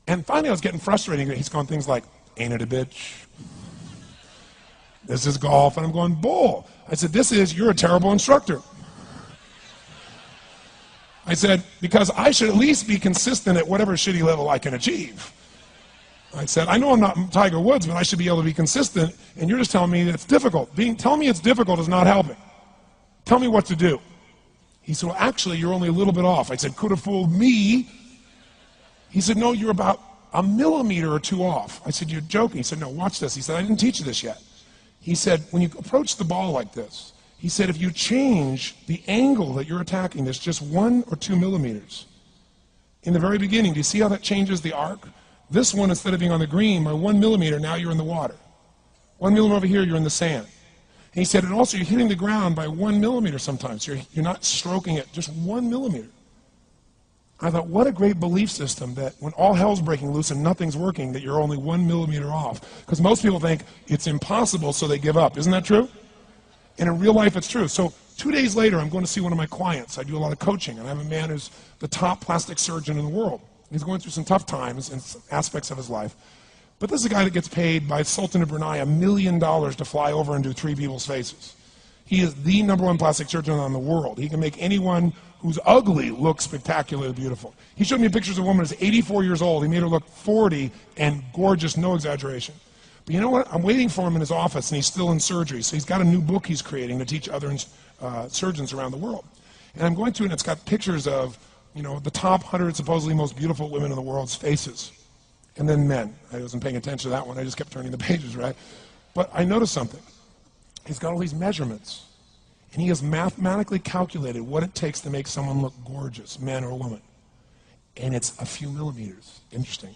And finally, I was getting frustrated. He's going things like, ain't it a bitch? This is golf. And I'm going, bull. I said, you're a terrible instructor. I said, because I should at least be consistent at whatever shitty level I can achieve. I said, I know I'm not Tiger Woods, but I should be able to be consistent, and you're just telling me it's difficult. Telling me it's difficult is not helping. Tell me what to do. He said, well, actually, you're only a little bit off. I said, could have fooled me. He said, no, you're about a millimeter or two off. I said, you're joking. He said, no, watch this. He said, I didn't teach you this yet. He said, when you approach the ball like this, he said, if you change the angle that you're attacking this just 1 or 2 millimeters, in the very beginning, do you see how that changes the arc? This one, instead of being on the green, by 1 millimeter, now you're in the water. 1 millimeter over here, you're in the sand. And he said, and also you're hitting the ground by 1 millimeter sometimes. You're not stroking it, just 1 millimeter. I thought, what a great belief system that when all hell's breaking loose and nothing's working, that you're only 1 millimeter off. Because most people think it's impossible, so they give up. Isn't that true? And in real life, it's true. So 2 days later, I'm going to see one of my clients. I do a lot of coaching, and I have a man who's the top plastic surgeon in the world. He's going through some tough times in some aspects of his life. But this is a guy that gets paid by Sultan of Brunei $1 million to fly over and do 3 people's faces. He is the #1 plastic surgeon in the world. He can make anyone who's ugly look spectacularly beautiful. He showed me pictures of a woman who's 84 years old. He made her look 40 and gorgeous, no exaggeration. But you know what? I'm waiting for him in his office, and he's still in surgery. So he's got a new book he's creating to teach other surgeons around the world. And I'm going through it, and it's got pictures of the top 100 supposedly most beautiful women in the world's faces. And then men. I wasn't paying attention to that one. I just kept turning the pages, right? But I noticed something. He's got all these measurements. And he has mathematically calculated what it takes to make someone look gorgeous, man or woman. And it's a few millimeters. Interesting.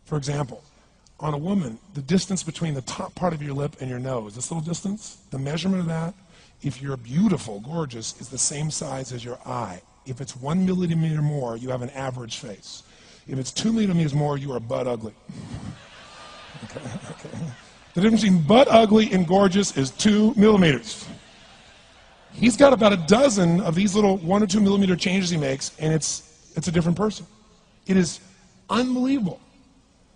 For example, on a woman, the distance between the top part of your lip and your nose, this little distance, the measurement of that, if you're beautiful, gorgeous, is the same size as your eye. If it's 1 millimeter more, you have an average face. If it's 2 millimeters more, you are butt ugly. Okay. The difference between butt ugly and gorgeous is 2 millimeters. He's got about a dozen of these little 1 or 2 millimeter changes he makes, and it's a different person. It is unbelievable.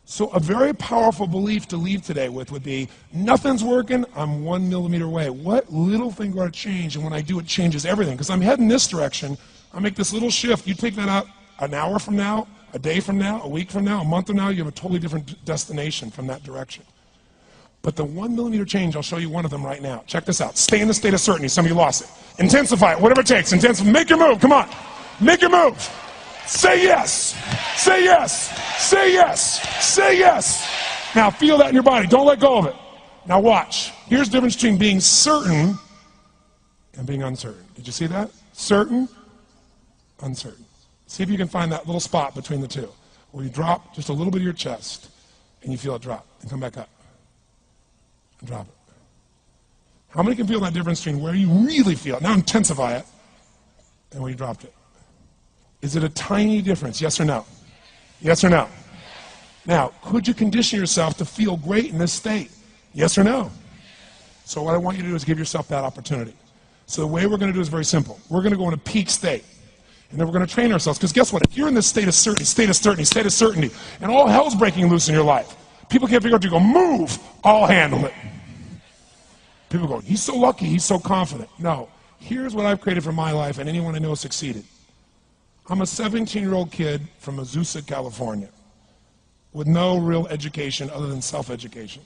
So a very powerful belief to leave today with would be, nothing's working, I'm 1 millimeter away. What little thing do I change? And when I do, it changes everything. Because I'm heading this direction, I make this little shift. You take that out an hour from now, a day from now, a week from now, a month from now, you have a totally different destination from that direction. But the 1 millimeter change, I'll show you one of them right now. Check this out. Stay in the state of certainty. Some of you lost it. Intensify it, whatever it takes. Intensify. Make your move. Come on. Make your move. Say yes. Say yes. Say yes. Say yes. Now feel that in your body. Don't let go of it. Now watch. here's the difference between being certain and being uncertain. Did you see that? Certain, uncertain. See if you can find that little spot between the two, where you drop just a little bit of your chest, and you feel it drop, and come back up, and drop it. How many can feel that difference between where you really feel it, now intensify it, and where you dropped it? Is it a tiny difference, yes or no? Yes or no? Now, could you condition yourself to feel great in this state? Yes or no? So what I want you to do is give yourself that opportunity. So the way we're going to do is very simple. We're going to go in a peak state. And then we're going to train ourselves. Because guess what? If you're in this state of certainty, and all hell's breaking loose in your life, people can't figure out to go, move, I'll handle it. People go, he's so lucky, he's so confident. No. Here's what I've created for my life, and anyone I know has succeeded. I'm a 17-year-old kid from Azusa, California, with no real education other than self-education,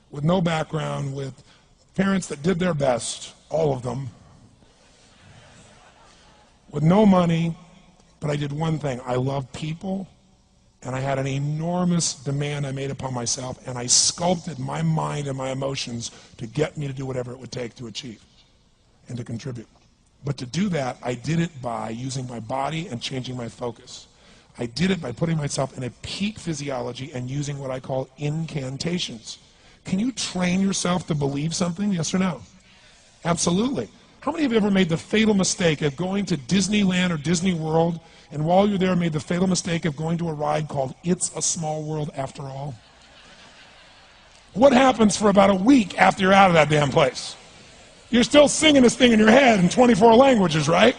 with no background, with parents that did their best, all of them, with no money, but I did one thing. I loved people, and I had an enormous demand I made upon myself, and I sculpted my mind and my emotions to get me to do whatever it would take to achieve and to contribute. But to do that, I did it by using my body and changing my focus. I did it by putting myself in a peak physiology and using what I call incantations. Can you train yourself to believe something, yes or no? Absolutely. How many of you ever made the fatal mistake of going to Disneyland or Disney World, and while you're there made the fatal mistake of going to a ride called It's a Small World After All? What happens for about a week after you're out of that damn place? You're still singing this thing in your head in 24 languages, right?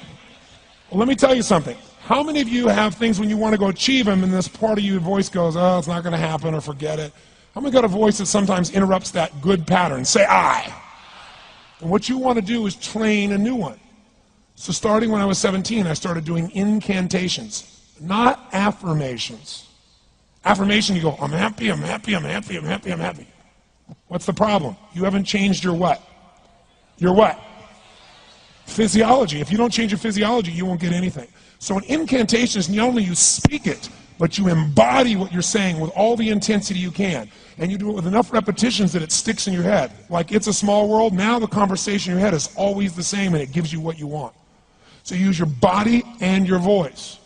Well, let me tell you something. How many of you have things when you want to go achieve them and this part of your voice goes, oh, it's not going to happen, or forget it? How many got a voice that sometimes interrupts that good pattern? Say, I. And what you want to do is train a new one. So starting when I was 17, I started doing incantations, not affirmations. Affirmation, you go, I'm happy, I'm happy, I'm happy, I'm happy, I'm happy. What's the problem? You haven't changed your what? Your what? Physiology. If you don't change your physiology, you won't get anything. So an incantation is not only you speak it, but you embody what you're saying with all the intensity you can. And you do it with enough repetitions that it sticks in your head. Like It's a Small World, now the conversation in your head is always the same and it gives you what you want. So you use your body and your voice.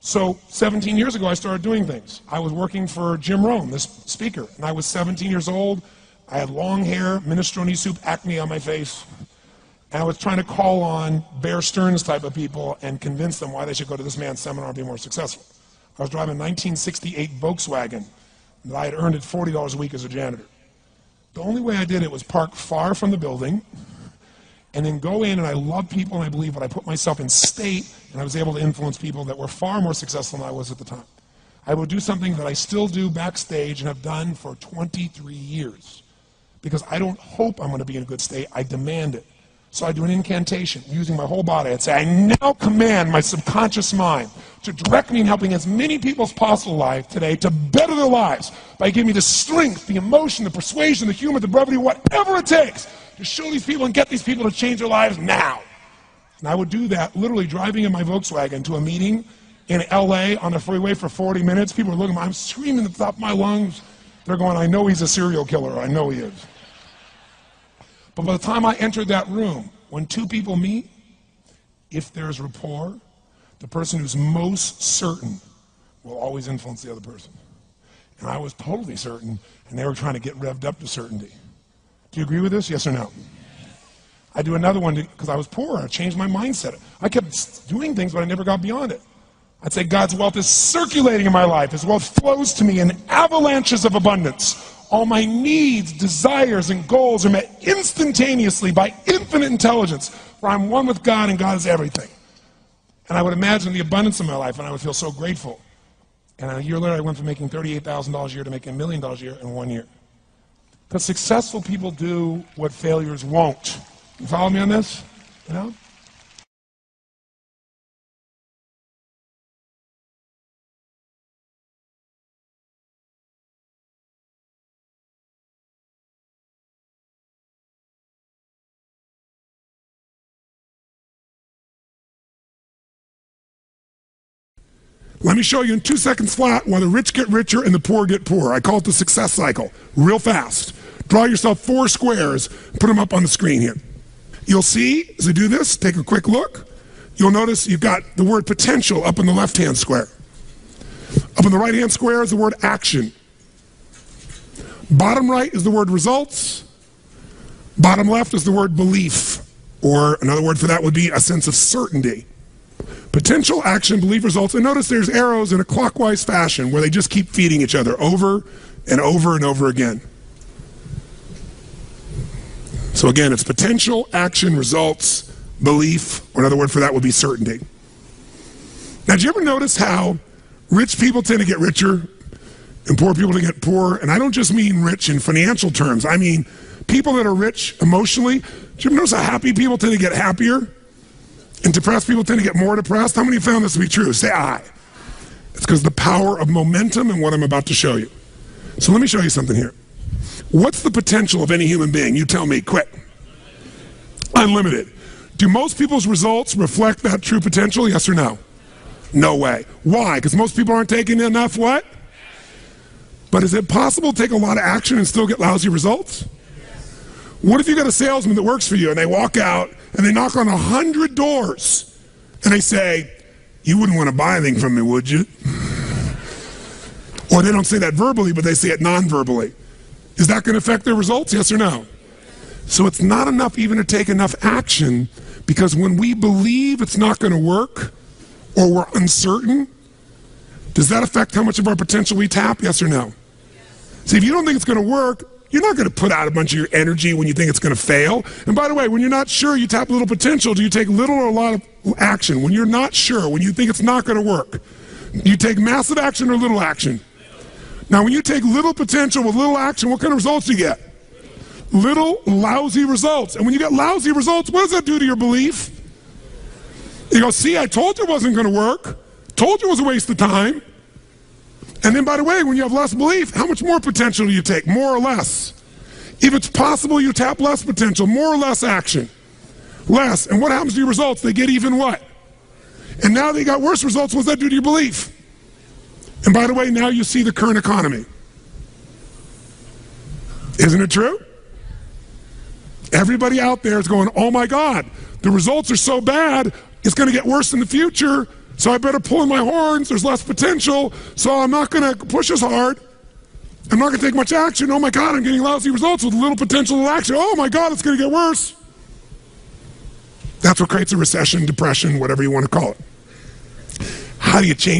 So 17 years ago I started doing things. I was working for Jim Rohn, this speaker, and I was 17 years old. I had long hair, minestrone soup, acne on my face. And I was trying to call on Bear Stearns type of people and convince them why they should go to this man's seminar and be more successful. I was driving a 1968 Volkswagen that I had earned at $40 a week as a janitor. The only way I did it was park far from the building and then go in, and I love people and I believe, but I put myself in state and I was able to influence people that were far more successful than I was at the time. I would do something that I still do backstage and have done for 23 years because I don't hope I'm going to be in a good state, I demand it. So I do an incantation using my whole body. I'd say, I now command my subconscious mind to direct me in helping as many people as possible alive today to better their lives by giving me the strength, the emotion, the persuasion, the humor, the brevity, whatever it takes to show these people and get these people to change their lives now. And I would do that literally driving in my Volkswagen to a meeting in LA on the freeway for 40 minutes. People are looking at me, I'm screaming at the top of my lungs. They're going, I know he's a serial killer, I know he is. But by the time I entered that room, when two people meet, if there's rapport, the person who's most certain will always influence the other person. And I was totally certain, and they were trying to get revved up to certainty. Do you agree with this, yes or no? I do another one because I was poor. I changed my mindset. I kept doing things, but I never got beyond it. I'd say God's wealth is circulating in my life. His wealth flows to me in avalanches of abundance. All my needs, desires, and goals are met instantaneously by infinite intelligence, for I'm one with God and God is everything. And I would imagine the abundance of my life, and I would feel so grateful. And a year later, I went from making $38,000 a year to making $1 million a year in 1 year. Because successful people do what failures won't. You follow me on this? You know? Let me show you in 2 seconds flat why the rich get richer and the poor get poorer. I call it the success cycle. Real fast. Draw yourself 4 squares, put them up on the screen here. You'll see, as I do this, take a quick look, you'll notice you've got the word potential up in the left-hand square. Up in the right-hand square is the word action. Bottom right is the word results. Bottom left is the word belief, or another word for that would be a sense of certainty. Potential, action, belief, results, and notice there's arrows in a clockwise fashion where they just keep feeding each other over and over and over again. So again, it's potential, action, results, belief, or another word for that would be certainty. Now, did you ever notice how rich people tend to get richer and poor people tend to get poorer? And I don't just mean rich in financial terms. I mean people that are rich emotionally. Do you ever notice how happy people tend to get happier? And depressed people tend to get more depressed? How many found this to be true? Say aye. It's because the power of momentum and what I'm about to show you. So let me show you something here. What's the potential of any human being? You tell me, quick. Unlimited. Do most people's results reflect that true potential, yes or no? No way. Why? Because most people aren't taking enough what? But is it possible to take a lot of action and still get lousy results? What if you got a salesman that works for you and they walk out and they knock on 100 doors and they say, you wouldn't want to buy anything from me, would you? Or they don't say that verbally, but they say it non-verbally. Is that going to affect their results, yes or no? So it's not enough even to take enough action, because when we believe it's not going to work or we're uncertain, does that affect how much of our potential we tap, yes or no? See, if you don't think it's going to work, you're not going to put out a bunch of your energy when you think it's going to fail. And by the way, when you're not sure, you tap little potential. Do you take little or a lot of action? When you're not sure, when you think it's not going to work, do you take massive action or little action? Now, when you take little potential with little action, what kind of results do you get? Little lousy results. And when you get lousy results, what does that do to your belief? You go, see, I told you it wasn't going to work. Told you it was a waste of time. And then, by the way, when you have less belief, how much more potential do you take? More or less? If it's possible, you tap less potential, more or less action. Less. And what happens to your results? They get even what? And now they got worse results. What does that do to your belief? And by the way, now you see the current economy. Isn't it true? Everybody out there is going, oh my God, the results are so bad, it's going to get worse in the future. So I better pull in my horns, there's less potential, so I'm not going to push as hard. I'm not going to take much action. Oh my God, I'm getting lousy results with little potential action. Oh my God, it's going to get worse. That's what creates a recession, depression, whatever you want to call it. How do you change